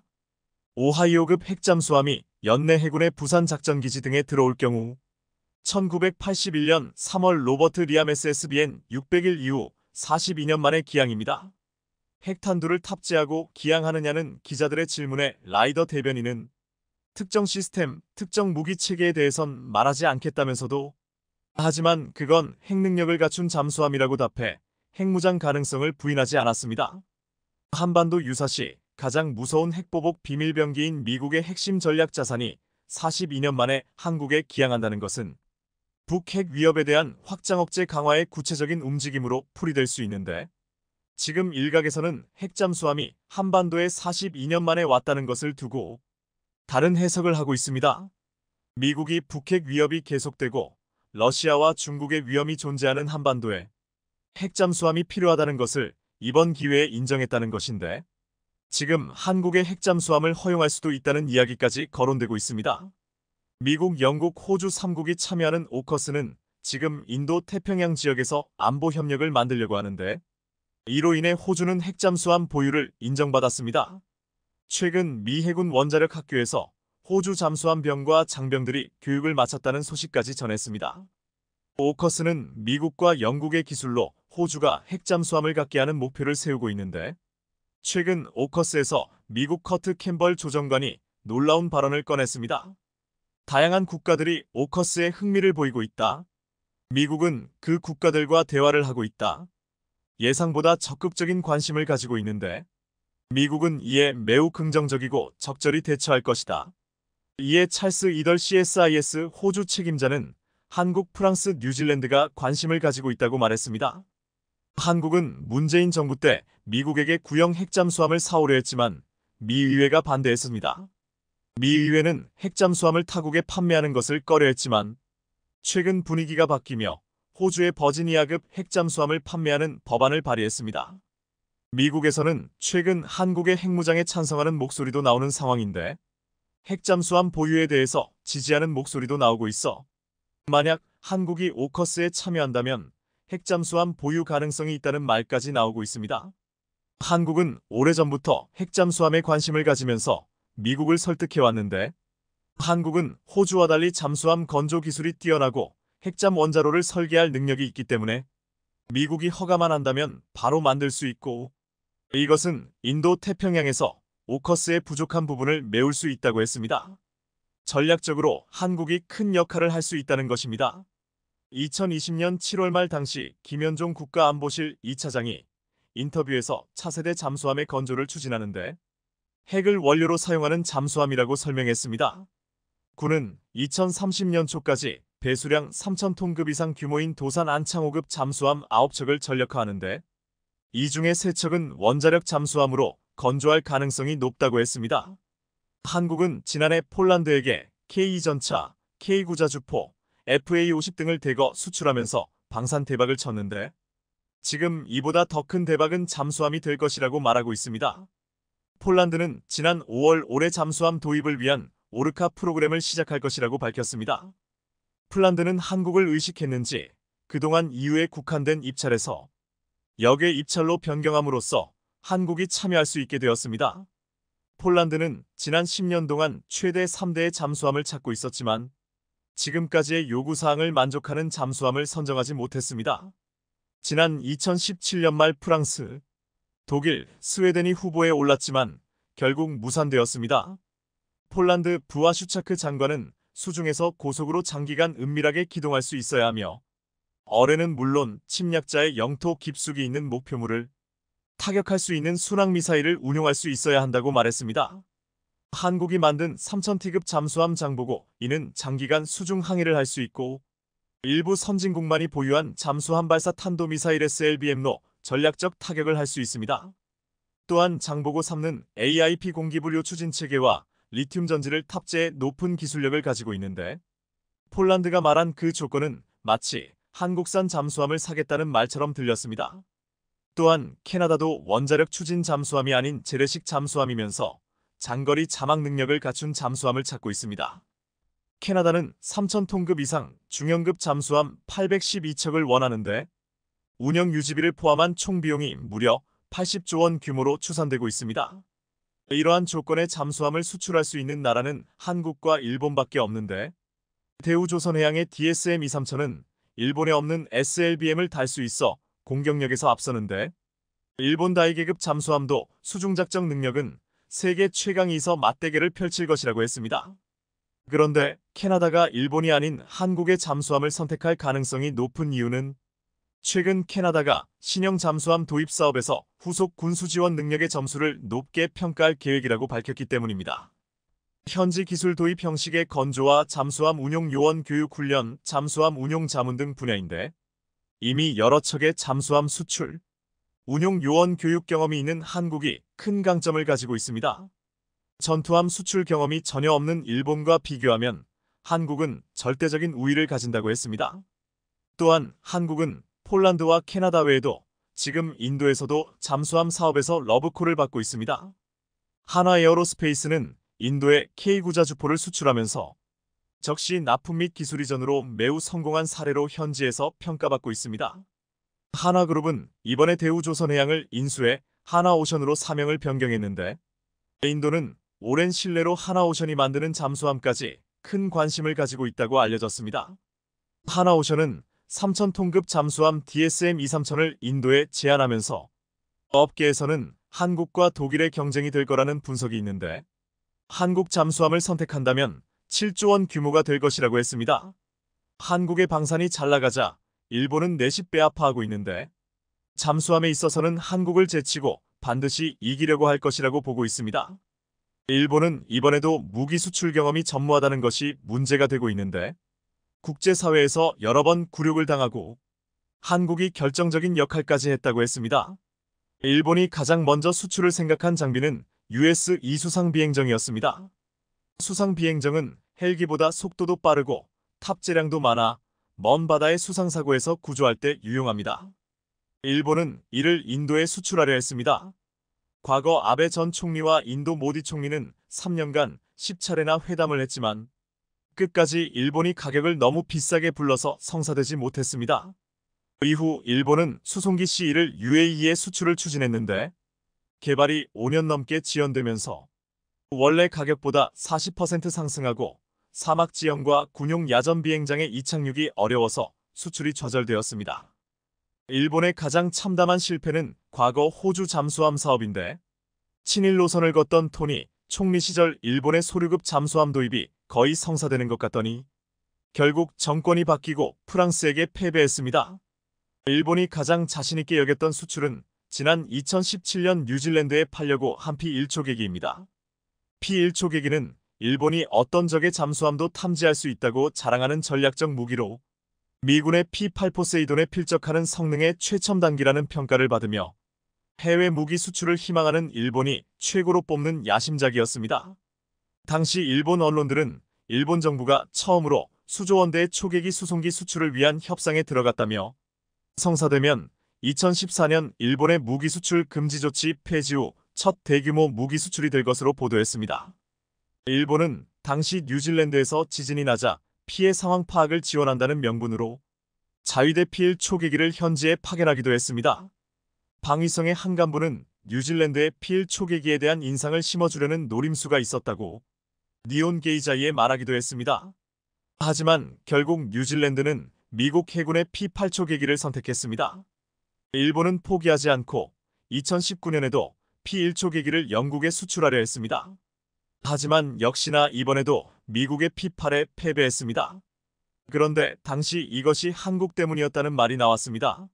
오하이오급 핵잠수함이 연내 해군의 부산 작전기지 등에 들어올 경우 1981년 3월 로버트 리암 SSBN 600일 이후 42년 만의 기항입니다. 핵탄두를 탑재하고 기항하느냐는 기자들의 질문에 라이더 대변인은 특정 시스템, 특정 무기 체계에 대해선 말하지 않겠다면서도 하지만 그건 핵능력을 갖춘 잠수함이라고 답해 핵무장 가능성을 부인하지 않았습니다. 한반도 유사시 가장 무서운 핵보복 비밀병기인 미국의 핵심 전략 자산이 42년 만에 한국에 기항한다는 것은 북핵 위협에 대한 확장 억제 강화의 구체적인 움직임으로 풀이될 수 있는데 지금 일각에서는 핵잠수함이 한반도에 42년 만에 왔다는 것을 두고 다른 해석을 하고 있습니다. 미국이 북핵 위협이 계속되고 러시아와 중국의 위험이 존재하는 한반도에 핵잠수함이 필요하다는 것을 이번 기회에 인정했다는 것인데 지금 한국의 핵잠수함을 허용할 수도 있다는 이야기까지 거론되고 있습니다. 미국, 영국, 호주 3국이 참여하는 오커스는 지금 인도 태평양 지역에서 안보 협력을 만들려고 하는데 이로 인해 호주는 핵잠수함 보유를 인정받았습니다. 최근 미 해군 원자력 학교에서 호주 잠수함 병과 장병들이 교육을 마쳤다는 소식까지 전했습니다. 오커스는 미국과 영국의 기술로 호주가 핵잠수함을 갖게 하는 목표를 세우고 있는데 최근 오커스에서 미국 커트 캠벌 조정관이 놀라운 발언을 꺼냈습니다. 다양한 국가들이 오커스에 흥미를 보이고 있다. 미국은 그 국가들과 대화를 하고 있다. 예상보다 적극적인 관심을 가지고 있는데 미국은 이에 매우 긍정적이고 적절히 대처할 것이다. 이에 찰스 이덜 CSIS 호주 책임자는 한국, 프랑스, 뉴질랜드가 관심을 가지고 있다고 말했습니다. 한국은 문재인 정부 때 미국에게 구형 핵잠수함을 사오려 했지만 미 의회가 반대했습니다. 미 의회는 핵잠수함을 타국에 판매하는 것을 꺼려했지만 최근 분위기가 바뀌며 호주의 버지니아급 핵잠수함을 판매하는 법안을 발의했습니다. 미국에서는 최근 한국의 핵무장에 찬성하는 목소리도 나오는 상황인데 핵잠수함 보유에 대해서 지지하는 목소리도 나오고 있어 만약 한국이 오커스에 참여한다면 핵잠수함 보유 가능성이 있다는 말까지 나오고 있습니다. 한국은 오래전부터 핵잠수함에 관심을 가지면서 미국을 설득해왔는데 한국은 호주와 달리 잠수함 건조 기술이 뛰어나고 핵잠 원자로를 설계할 능력이 있기 때문에 미국이 허가만 한다면 바로 만들 수 있고 이것은 인도 태평양에서 오커스의 부족한 부분을 메울 수 있다고 했습니다. 전략적으로 한국이 큰 역할을 할 수 있다는 것입니다. 2020년 7월 말 당시 김현종 국가안보실 2차장이 인터뷰에서 차세대 잠수함의 건조를 추진하는데 핵을 원료로 사용하는 잠수함이라고 설명했습니다. 군은 2030년 초까지 배수량 3,000톤급 이상 규모인 도산 안창호급 잠수함 9척을 전력화하는데 이 중에 3척은 원자력 잠수함으로 건조할 가능성이 높다고 했습니다. 한국은 지난해 폴란드에게 K2전차, K9자주포, FA50 등을 대거 수출하면서 방산 대박을 쳤는데 지금 이보다 더 큰 대박은 잠수함이 될 것이라고 말하고 있습니다. 폴란드는 지난 5월 올해 잠수함 도입을 위한 오르카 프로그램을 시작할 것이라고 밝혔습니다. 폴란드는 한국을 의식했는지 그동안 EU에 국한된 입찰에서 역외 입찰로 변경함으로써 한국이 참여할 수 있게 되었습니다. 폴란드는 지난 10년 동안 최대 3대의 잠수함을 찾고 있었지만 지금까지의 요구사항을 만족하는 잠수함을 선정하지 못했습니다. 지난 2017년 말 프랑스, 독일, 스웨덴이 후보에 올랐지만 결국 무산되었습니다. 폴란드 부아슈차크 장관은 수중에서 고속으로 장기간 은밀하게 기동할 수 있어야 하며 어뢰는 물론 침략자의 영토 깊숙이 있는 목표물을 타격할 수 있는 순항미사일을 운용할 수 있어야 한다고 말했습니다. 한국이 만든 3000T급 잠수함 장보고 이는 장기간 수중 항해를 할 수 있고 일부 선진국만이 보유한 잠수함 발사 탄도미사일 SLBM로 전략적 타격을 할 수 있습니다. 또한 장보고 3는 AIP 공기분류 추진체계와 리튬 전지를 탑재해 높은 기술력을 가지고 있는데 폴란드가 말한 그 조건은 마치 한국산 잠수함을 사겠다는 말처럼 들렸습니다. 또한 캐나다도 원자력 추진 잠수함이 아닌 재래식 잠수함이면서 장거리 자막 능력을 갖춘 잠수함을 찾고 있습니다. 캐나다는 3000톤급 이상 중형급 잠수함 812척을 원하는데 운영 유지비를 포함한 총 비용이 무려 80조 원 규모로 추산되고 있습니다. 이러한 조건의 잠수함을 수출할 수 있는 나라는 한국과 일본밖에 없는데 대우조선해양의 DSM-23천은 일본에 없는 SLBM을 달 수 있어 공격력에서 앞서는데 일본 다이계급 잠수함도 수중작전 능력은 세계 최강이서 맞대결을 펼칠 것이라고 했습니다. 그런데 캐나다가 일본이 아닌 한국의 잠수함을 선택할 가능성이 높은 이유는 최근 캐나다가 신형 잠수함 도입 사업에서 후속 군수 지원 능력의 점수를 높게 평가할 계획이라고 밝혔기 때문입니다. 현지 기술 도입 형식의 건조와 잠수함 운용 요원 교육 훈련, 잠수함 운용 자문 등 분야인데 이미 여러 척의 잠수함 수출, 운용 요원 교육 경험이 있는 한국이 큰 강점을 가지고 있습니다. 전투함 수출 경험이 전혀 없는 일본과 비교하면 한국은 절대적인 우위를 가진다고 했습니다. 또한 한국은 폴란드와 캐나다 외에도 지금 인도에서도 잠수함 사업에서 러브콜을 받고 있습니다. 한화에어로스페이스는 인도에 K9자주포를 수출하면서 적시 납품 및 기술 이전으로 매우 성공한 사례로 현지에서 평가받고 있습니다. 한화그룹은 이번에 대우조선해양을 인수해 한화오션으로 사명을 변경했는데 인도는 오랜 신뢰로 한화오션이 만드는 잠수함까지 큰 관심을 가지고 있다고 알려졌습니다. 한화오션은 3000톤급 잠수함 DSM-23천을 인도에 제안하면서 업계에서는 한국과 독일의 경쟁이 될 거라는 분석이 있는데 한국 잠수함을 선택한다면 7조 원 규모가 될 것이라고 했습니다. 한국의 방산이 잘 나가자 일본은 내시 빼앗아하고 있는데 잠수함에 있어서는 한국을 제치고 반드시 이기려고 할 것이라고 보고 있습니다. 일본은 이번에도 무기 수출 경험이 전무하다는 것이 문제가 되고 있는데 국제사회에서 여러 번 굴욕을 당하고 한국이 결정적인 역할까지 했다고 했습니다. 일본이 가장 먼저 수출을 생각한 장비는 US 이수상 비행정이었습니다. 수상 비행정은 헬기보다 속도도 빠르고 탑재량도 많아 먼 바다의 수상사고에서 구조할 때 유용합니다. 일본은 이를 인도에 수출하려 했습니다. 과거 아베 전 총리와 인도 모디 총리는 3년간 10차례나 회담을 했지만 끝까지 일본이 가격을 너무 비싸게 불러서 성사되지 못했습니다. 이후 일본은 수송기 C1을 UAE에 수출을 추진했는데 개발이 5년 넘게 지연되면서 원래 가격보다 40% 상승하고 사막 지형과 군용 야전 비행장의 이착륙이 어려워서 수출이 좌절되었습니다. 일본의 가장 참담한 실패는 과거 호주 잠수함 사업인데 친일 노선을 걷던 토니 총리 시절 일본의 소류급 잠수함 도입이 거의 성사되는 것 같더니 결국 정권이 바뀌고 프랑스에게 패배했습니다. 일본이 가장 자신있게 여겼던 수출은 지난 2017년 뉴질랜드에 팔려고 한 P1초 계기입니다. P1초 계기는 일본이 어떤 적의 잠수함도 탐지할 수 있다고 자랑하는 전략적 무기로 미군의 P8 포세이돈에 필적하는 성능의 최첨 단기라는 평가를 받으며 해외 무기 수출을 희망하는 일본이 최고로 뽑는 야심작이었습니다. 당시 일본 언론들은 일본 정부가 처음으로 수조 원대의 초계기 수송기 수출을 위한 협상에 들어갔다며 성사되면 2014년 일본의 무기 수출 금지 조치 폐지 후 첫 대규모 무기 수출이 될 것으로 보도했습니다. 일본은 당시 뉴질랜드에서 지진이 나자 피해 상황 파악을 지원한다는 명분으로 자위대 P1 초계기를 현지에 파견하기도 했습니다. 방위성의 한 간부는 뉴질랜드의 P1 초계기에 대한 인상을 심어주려는 노림수가 있었다고 니온 게이자이에 말하기도 했습니다. 하지만 결국 뉴질랜드는 미국 해군의 P8 초계기를 선택했습니다. 일본은 포기하지 않고 2019년에도 P1 초계기를 영국에 수출하려 했습니다. 하지만 역시나 이번에도 미국의 P8에 패배했습니다. 그런데 당시 이것이 한국 때문이었다는 말이 나왔습니다.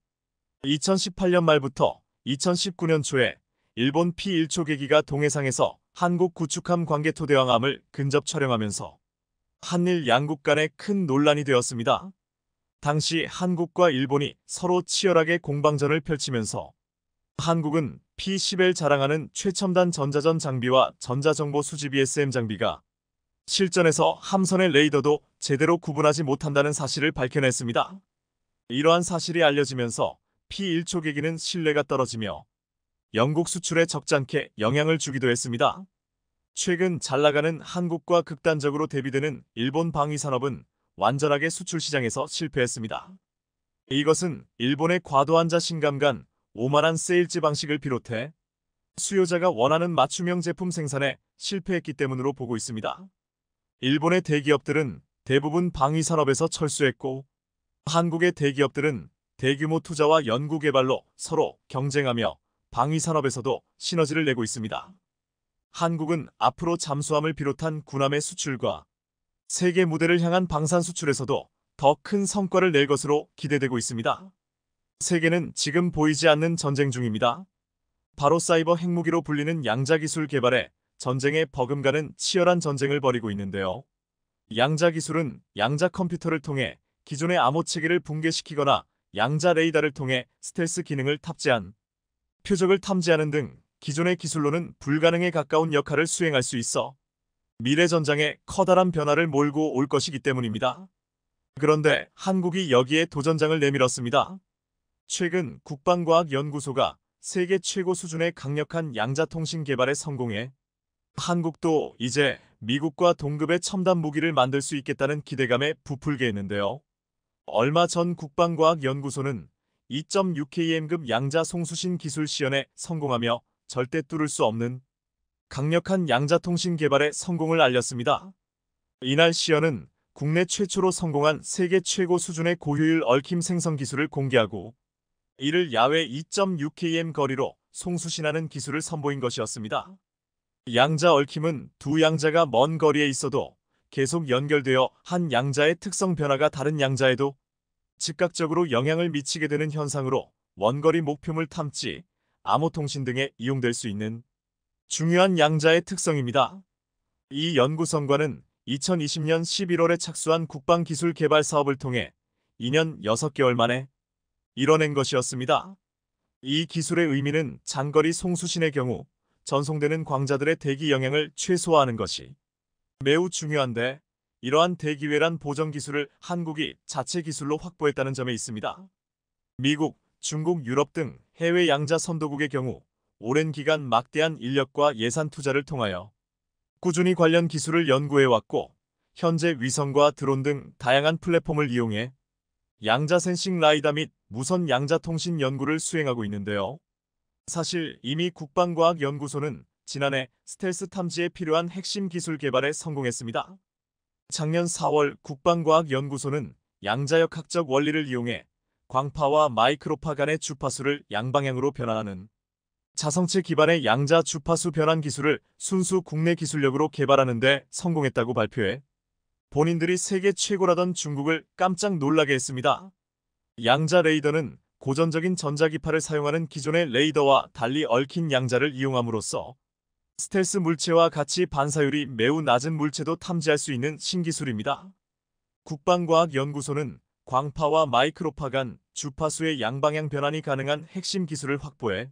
2018년 말부터 2019년 초에 일본 P1 초계기가 동해상에서 한국 구축함 광개토대왕함을 근접 촬영하면서 한일 양국 간에 큰 논란이 되었습니다. 당시 한국과 일본이 서로 치열하게 공방전을 펼치면서 한국은 P10을 자랑하는 최첨단 전자전 장비와 전자정보 수집 ESM 장비가 실전에서 함선의 레이더도 제대로 구분하지 못한다는 사실을 밝혀냈습니다. 이러한 사실이 알려지면서 P1 초계기는 신뢰가 떨어지며 영국 수출에 적잖게 영향을 주기도 했습니다. 최근 잘나가는 한국과 극단적으로 대비되는 일본 방위산업은 완전하게 수출 시장에서 실패했습니다. 이것은 일본의 과도한 자신감 간 오만한 세일즈 방식을 비롯해 수요자가 원하는 맞춤형 제품 생산에 실패했기 때문으로 보고 있습니다. 일본의 대기업들은 대부분 방위산업에서 철수했고 한국의 대기업들은 대규모 투자와 연구개발로 서로 경쟁하며 방위산업에서도 시너지를 내고 있습니다. 한국은 앞으로 잠수함을 비롯한 군함의 수출과 세계 무대를 향한 방산 수출에서도 더 큰 성과를 낼 것으로 기대되고 있습니다. 세계는 지금 보이지 않는 전쟁 중입니다. 바로 사이버 핵무기로 불리는 양자기술 개발에 전쟁에 버금가는 치열한 전쟁을 벌이고 있는데요. 양자기술은 양자 컴퓨터를 통해 기존의 암호체계를 붕괴시키거나 양자 레이더를 통해 스텔스 기능을 탑재한 표적을 탐지하는 등 기존의 기술로는 불가능에 가까운 역할을 수행할 수 있어 미래 전장에 커다란 변화를 몰고 올 것이기 때문입니다. 그런데 한국이 여기에 도전장을 내밀었습니다. 최근 국방과학연구소가 세계 최고 수준의 강력한 양자통신 개발에 성공해 한국도 이제 미국과 동급의 첨단 무기를 만들 수 있겠다는 기대감에 부풀게 했는데요. 얼마 전 국방과학연구소는 2.6km급 양자 송수신 기술 시연에 성공하며 절대 뚫을 수 없는 강력한 양자통신 개발에 성공을 알렸습니다. 이날 시연은 국내 최초로 성공한 세계 최고 수준의 고효율 얽힘 생성 기술을 공개하고 이를 야외 2.6km 거리로 송수신하는 기술을 선보인 것이었습니다. 양자 얽힘은 두 양자가 먼 거리에 있어도 계속 연결되어 한 양자의 특성 변화가 다른 양자에도 즉각적으로 영향을 미치게 되는 현상으로 원거리 목표물 탐지, 암호통신 등에 이용될 수 있는 중요한 양자의 특성입니다. 이 연구 성과는 2020년 11월에 착수한 국방기술 개발 사업을 통해 2년 6개월 만에 이뤄낸 것이었습니다. 이 기술의 의미는 장거리 송수신의 경우 전송되는 광자들의 대기 영향을 최소화하는 것이 매우 중요한데 이러한 대기외란 보정 기술을 한국이 자체 기술로 확보했다는 점에 있습니다. 미국, 중국, 유럽 등 해외 양자 선도국의 경우 오랜 기간 막대한 인력과 예산 투자를 통하여 꾸준히 관련 기술을 연구해왔고 현재 위성과 드론 등 다양한 플랫폼을 이용해 양자 센싱 라이다 및 무선 양자 통신 연구를 수행하고 있는데요. 사실 이미 국방과학연구소는 지난해 스텔스 탐지에 필요한 핵심 기술 개발에 성공했습니다. 작년 4월 국방과학연구소는 양자역학적 원리를 이용해 광파와 마이크로파 간의 주파수를 양방향으로 변환하는 자성체 기반의 양자 주파수 변환 기술을 순수 국내 기술력으로 개발하는 데 성공했다고 발표해 본인들이 세계 최고라던 중국을 깜짝 놀라게 했습니다. 양자 레이더는 고전적인 전자기파를 사용하는 기존의 레이더와 달리 얽힌 양자를 이용함으로써 스텔스 물체와 같이 반사율이 매우 낮은 물체도 탐지할 수 있는 신기술입니다. 국방과학연구소는 광파와 마이크로파 간 주파수의 양방향 변환이 가능한 핵심 기술을 확보해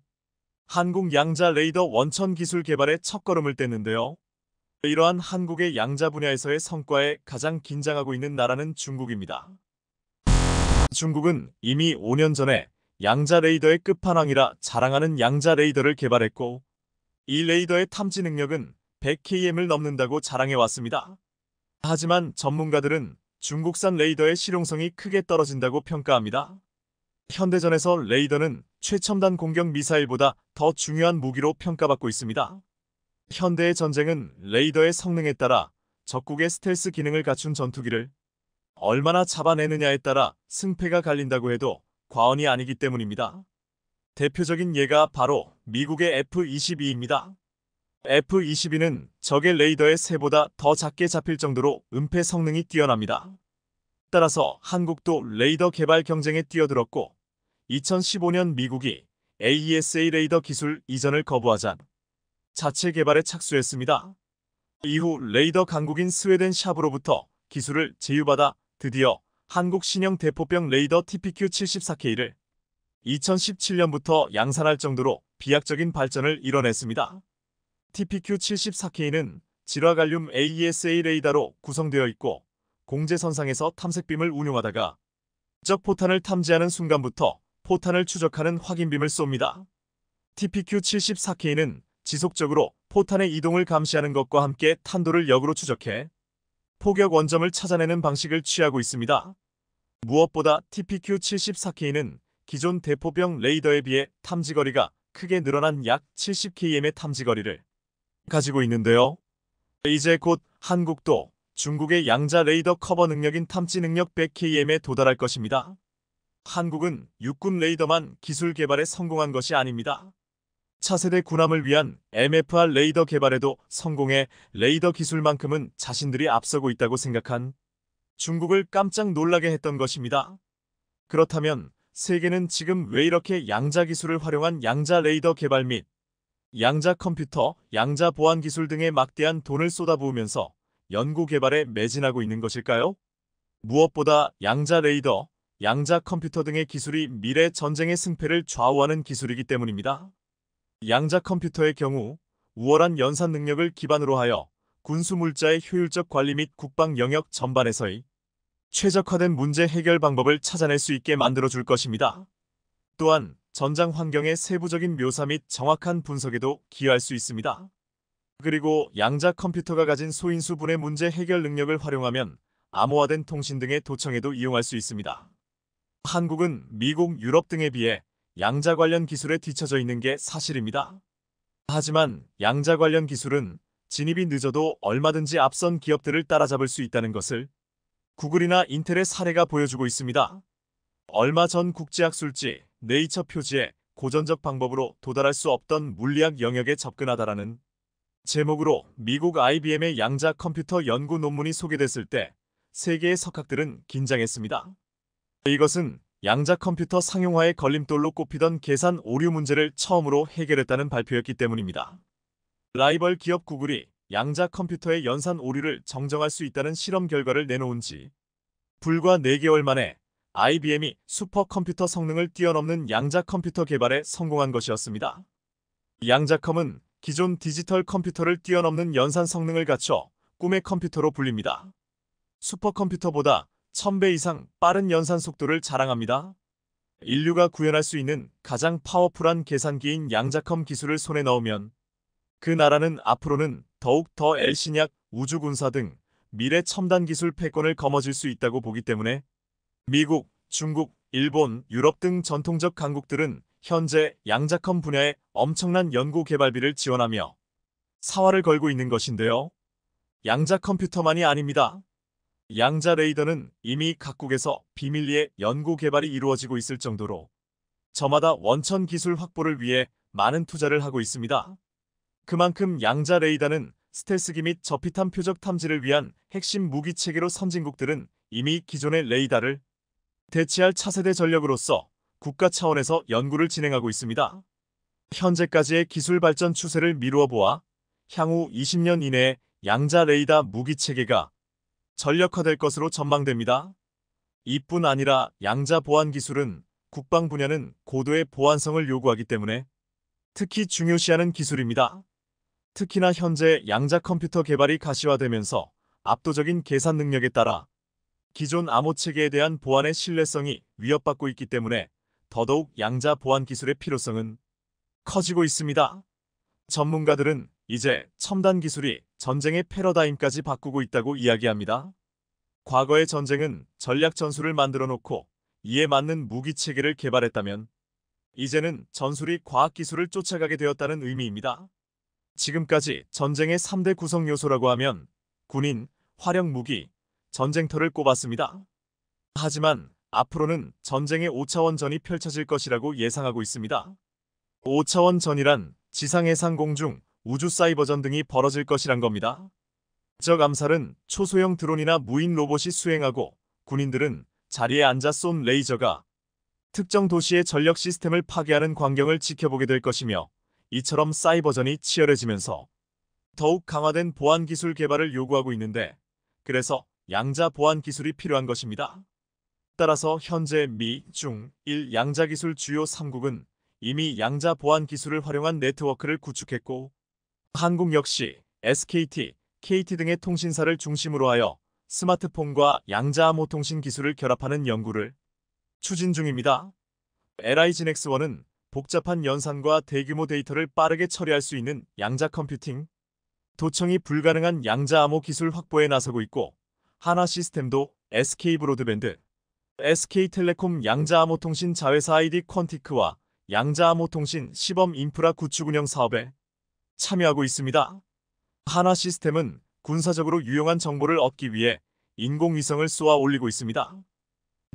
한국 양자 레이더 원천 기술 개발에 첫걸음을 뗐는데요. 이러한 한국의 양자 분야에서의 성과에 가장 긴장하고 있는 나라는 중국입니다. 중국은 이미 5년 전에 양자 레이더의 끝판왕이라 자랑하는 양자 레이더를 개발했고 이 레이더의 탐지 능력은 100km을 넘는다고 자랑해왔습니다. 하지만 전문가들은 중국산 레이더의 실용성이 크게 떨어진다고 평가합니다. 현대전에서 레이더는 최첨단 공격 미사일보다 더 중요한 무기로 평가받고 있습니다. 현대의 전쟁은 레이더의 성능에 따라 적국의 스텔스 기능을 갖춘 전투기를 얼마나 잡아내느냐에 따라 승패가 갈린다고 해도 과언이 아니기 때문입니다. 대표적인 예가 바로 미국의 F-22입니다. F-22는 적의 레이더의 새보다 더 작게 잡힐 정도로 은폐 성능이 뛰어납니다. 따라서 한국도 레이더 개발 경쟁에 뛰어들었고 2015년 미국이 AESA 레이더 기술 이전을 거부하자 자체 개발에 착수했습니다. 이후 레이더 강국인 스웨덴 샵으로부터 기술을 제휴받아 드디어 한국 신형 대포병 레이더 TPQ-74K를 2017년부터 양산할 정도로 비약적인 발전을 이뤄냈습니다. TPQ-74K는 질화갈륨 AESA 레이더로 구성되어 있고 공제선상에서 탐색빔을 운용하다가 적 포탄을 탐지하는 순간부터 포탄을 추적하는 확인빔을 쏩니다. TPQ-74K는 지속적으로 포탄의 이동을 감시하는 것과 함께 탄도를 역으로 추적해 포격 원점을 찾아내는 방식을 취하고 있습니다. 무엇보다 TPQ-74K는 기존 대포병 레이더에 비해 탐지거리가 크게 늘어난 약 70km의 탐지거리를 가지고 있는데요. 이제 곧 한국도 중국의 양자 레이더 커버 능력인 탐지 능력 100km에 도달할 것입니다. 한국은 육군 레이더만 기술 개발에 성공한 것이 아닙니다. 차세대 군함을 위한 MFR 레이더 개발에도 성공해 레이더 기술만큼은 자신들이 앞서고 있다고 생각한 중국을 깜짝 놀라게 했던 것입니다. 그렇다면 세계는 지금 왜 이렇게 양자 기술을 활용한 양자 레이더 개발 및 양자 컴퓨터, 양자 보안 기술 등에 막대한 돈을 쏟아부으면서 연구 개발에 매진하고 있는 것일까요? 무엇보다 양자 레이더, 양자 컴퓨터 등의 기술이 미래 전쟁의 승패를 좌우하는 기술이기 때문입니다. 양자 컴퓨터의 경우 우월한 연산 능력을 기반으로 하여 군수 물자의 효율적 관리 및 국방 영역 전반에서의 최적화된 문제 해결 방법을 찾아낼 수 있게 만들어줄 것입니다. 또한 전장 환경의 세부적인 묘사 및 정확한 분석에도 기여할 수 있습니다. 그리고 양자 컴퓨터가 가진 소인수 분해 문제 해결 능력을 활용하면 암호화된 통신 등의 도청에도 이용할 수 있습니다. 한국은 미국, 유럽 등에 비해 양자 관련 기술에 뒤처져 있는 게 사실입니다. 하지만 양자 관련 기술은 진입이 늦어도 얼마든지 앞선 기업들을 따라잡을 수 있다는 것을 구글이나 인텔의 사례가 보여주고 있습니다. 얼마 전 국제학술지 네이처 표지에 고전적 방법으로 도달할 수 없던 물리학 영역에 접근하다라는 제목으로 미국 IBM의 양자 컴퓨터 연구 논문이 소개됐을 때 세계의 석학들은 긴장했습니다. 이것은 양자 컴퓨터 상용화의 걸림돌로 꼽히던 계산 오류 문제를 처음으로 해결했다는 발표였기 때문입니다. 라이벌 기업 구글이 양자 컴퓨터의 연산 오류를 정정할 수 있다는 실험 결과를 내놓은 지 불과 4개월 만에 IBM이 슈퍼컴퓨터 성능을 뛰어넘는 양자 컴퓨터 개발에 성공한 것이었습니다. 양자컴은 기존 디지털 컴퓨터를 뛰어넘는 연산 성능을 갖춰 꿈의 컴퓨터로 불립니다. 슈퍼컴퓨터보다 1000배 이상 빠른 연산 속도를 자랑합니다. 인류가 구현할 수 있는 가장 파워풀한 계산기인 양자컴 기술을 손에 넣으면 그 나라는 앞으로는 더욱 더 엘신약, 우주군사 등 미래 첨단 기술 패권을 거머쥘 수 있다고 보기 때문에 미국, 중국, 일본, 유럽 등 전통적 강국들은 현재 양자컴 분야에 엄청난 연구 개발비를 지원하며 사활을 걸고 있는 것인데요. 양자 컴퓨터만이 아닙니다. 양자 레이더는 이미 각국에서 비밀리에 연구 개발이 이루어지고 있을 정도로 저마다 원천 기술 확보를 위해 많은 투자를 하고 있습니다. 그만큼 양자 레이더는 스텔스기 및 저피탐 표적 탐지를 위한 핵심 무기 체계로 선진국들은 이미 기존의 레이더를 대체할 차세대 전력으로서 국가 차원에서 연구를 진행하고 있습니다. 현재까지의 기술 발전 추세를 미루어 보아 향후 20년 이내에 양자 레이더 무기 체계가 전력화될 것으로 전망됩니다. 이뿐 아니라 양자 보안 기술은 국방 분야는 고도의 보안성을 요구하기 때문에 특히 중요시하는 기술입니다. 특히나 현재 양자 컴퓨터 개발이 가시화되면서 압도적인 계산 능력에 따라 기존 암호 체계에 대한 보안의 신뢰성이 위협받고 있기 때문에 더더욱 양자 보안 기술의 필요성은 커지고 있습니다. 전문가들은 이제 첨단 기술이 전쟁의 패러다임까지 바꾸고 있다고 이야기합니다. 과거의 전쟁은 전략 전술을 만들어 놓고 이에 맞는 무기 체계를 개발했다면 이제는 전술이 과학기술을 쫓아가게 되었다는 의미입니다. 지금까지 전쟁의 3대 구성 요소라고 하면 군인, 화력 무기, 전쟁터를 꼽았습니다. 하지만 앞으로는 전쟁의 5차원 전이 펼쳐질 것이라고 예상하고 있습니다. 5차원 전이란 지상 해상 공중, 우주 사이버전 등이 벌어질 것이란 겁니다. 적 암살은 초소형 드론이나 무인 로봇이 수행하고 군인들은 자리에 앉아 쏜 레이저가 특정 도시의 전력 시스템을 파괴하는 광경을 지켜보게 될 것이며 이처럼 사이버전이 치열해지면서 더욱 강화된 보안 기술 개발을 요구하고 있는데 그래서 양자 보안 기술이 필요한 것입니다. 따라서 현재 미, 중, 일 양자 기술 주요 3국은 이미 양자 보안 기술을 활용한 네트워크를 구축했고 한국 역시 SKT, KT 등의 통신사를 중심으로 하여 스마트폰과 양자 암호 통신 기술을 결합하는 연구를 추진 중입니다. LIGNX1은 복잡한 연산과 대규모 데이터를 빠르게 처리할 수 있는 양자 컴퓨팅, 도청이 불가능한 양자 암호 기술 확보에 나서고 있고 하나 시스템도 SK브로드밴드, SK텔레콤 양자 암호 통신 자회사 ID 퀀티크와 양자 암호 통신 시범 인프라 구축 운영 사업에 참여하고 있습니다. 하나 시스템은 군사적으로 유용한 정보를 얻기 위해 인공위성을 쏘아 올리고 있습니다.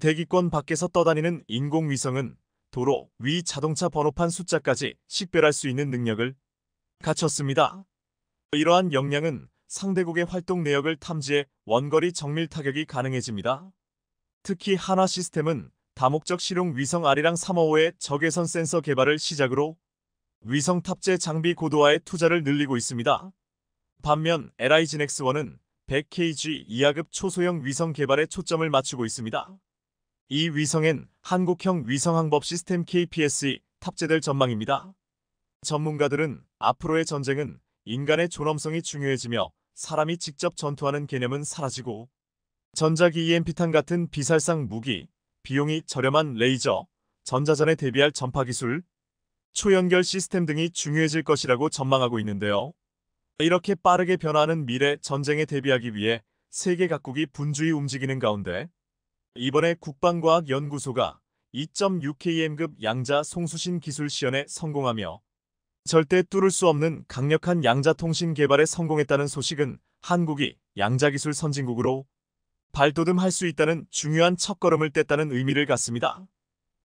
대기권 밖에서 떠다니는 인공위성은 도로 위 자동차 번호판 숫자까지 식별할 수 있는 능력을 갖췄습니다. 이러한 역량은 상대국의 활동 내역을 탐지해 원거리 정밀 타격이 가능해집니다. 특히 하나 시스템은 다목적 실용 위성 아리랑 355의 적외선 센서 개발을 시작으로 위성 탑재 장비 고도화에 투자를 늘리고 있습니다. 반면 LIGNX1은 100kg 이하급 초소형 위성 개발에 초점을 맞추고 있습니다. 이 위성엔 한국형 위성항법 시스템 KPS이 탑재될 전망입니다. 전문가들은 앞으로의 전쟁은 인간의 존엄성이 중요해지며 사람이 직접 전투하는 개념은 사라지고 전자기 EMP탄 같은 비살상 무기, 비용이 저렴한 레이저, 전자전에 대비할 전파기술, 초연결 시스템 등이 중요해질 것이라고 전망하고 있는데요. 이렇게 빠르게 변화하는 미래 전쟁에 대비하기 위해 세계 각국이 분주히 움직이는 가운데 이번에 국방과학연구소가 2.6km급 양자 송수신 기술 시연에 성공하며 절대 뚫을 수 없는 강력한 양자 통신 개발에 성공했다는 소식은 한국이 양자기술 선진국으로 발돋움할 수 있다는 중요한 첫걸음을 뗐다는 의미를 갖습니다.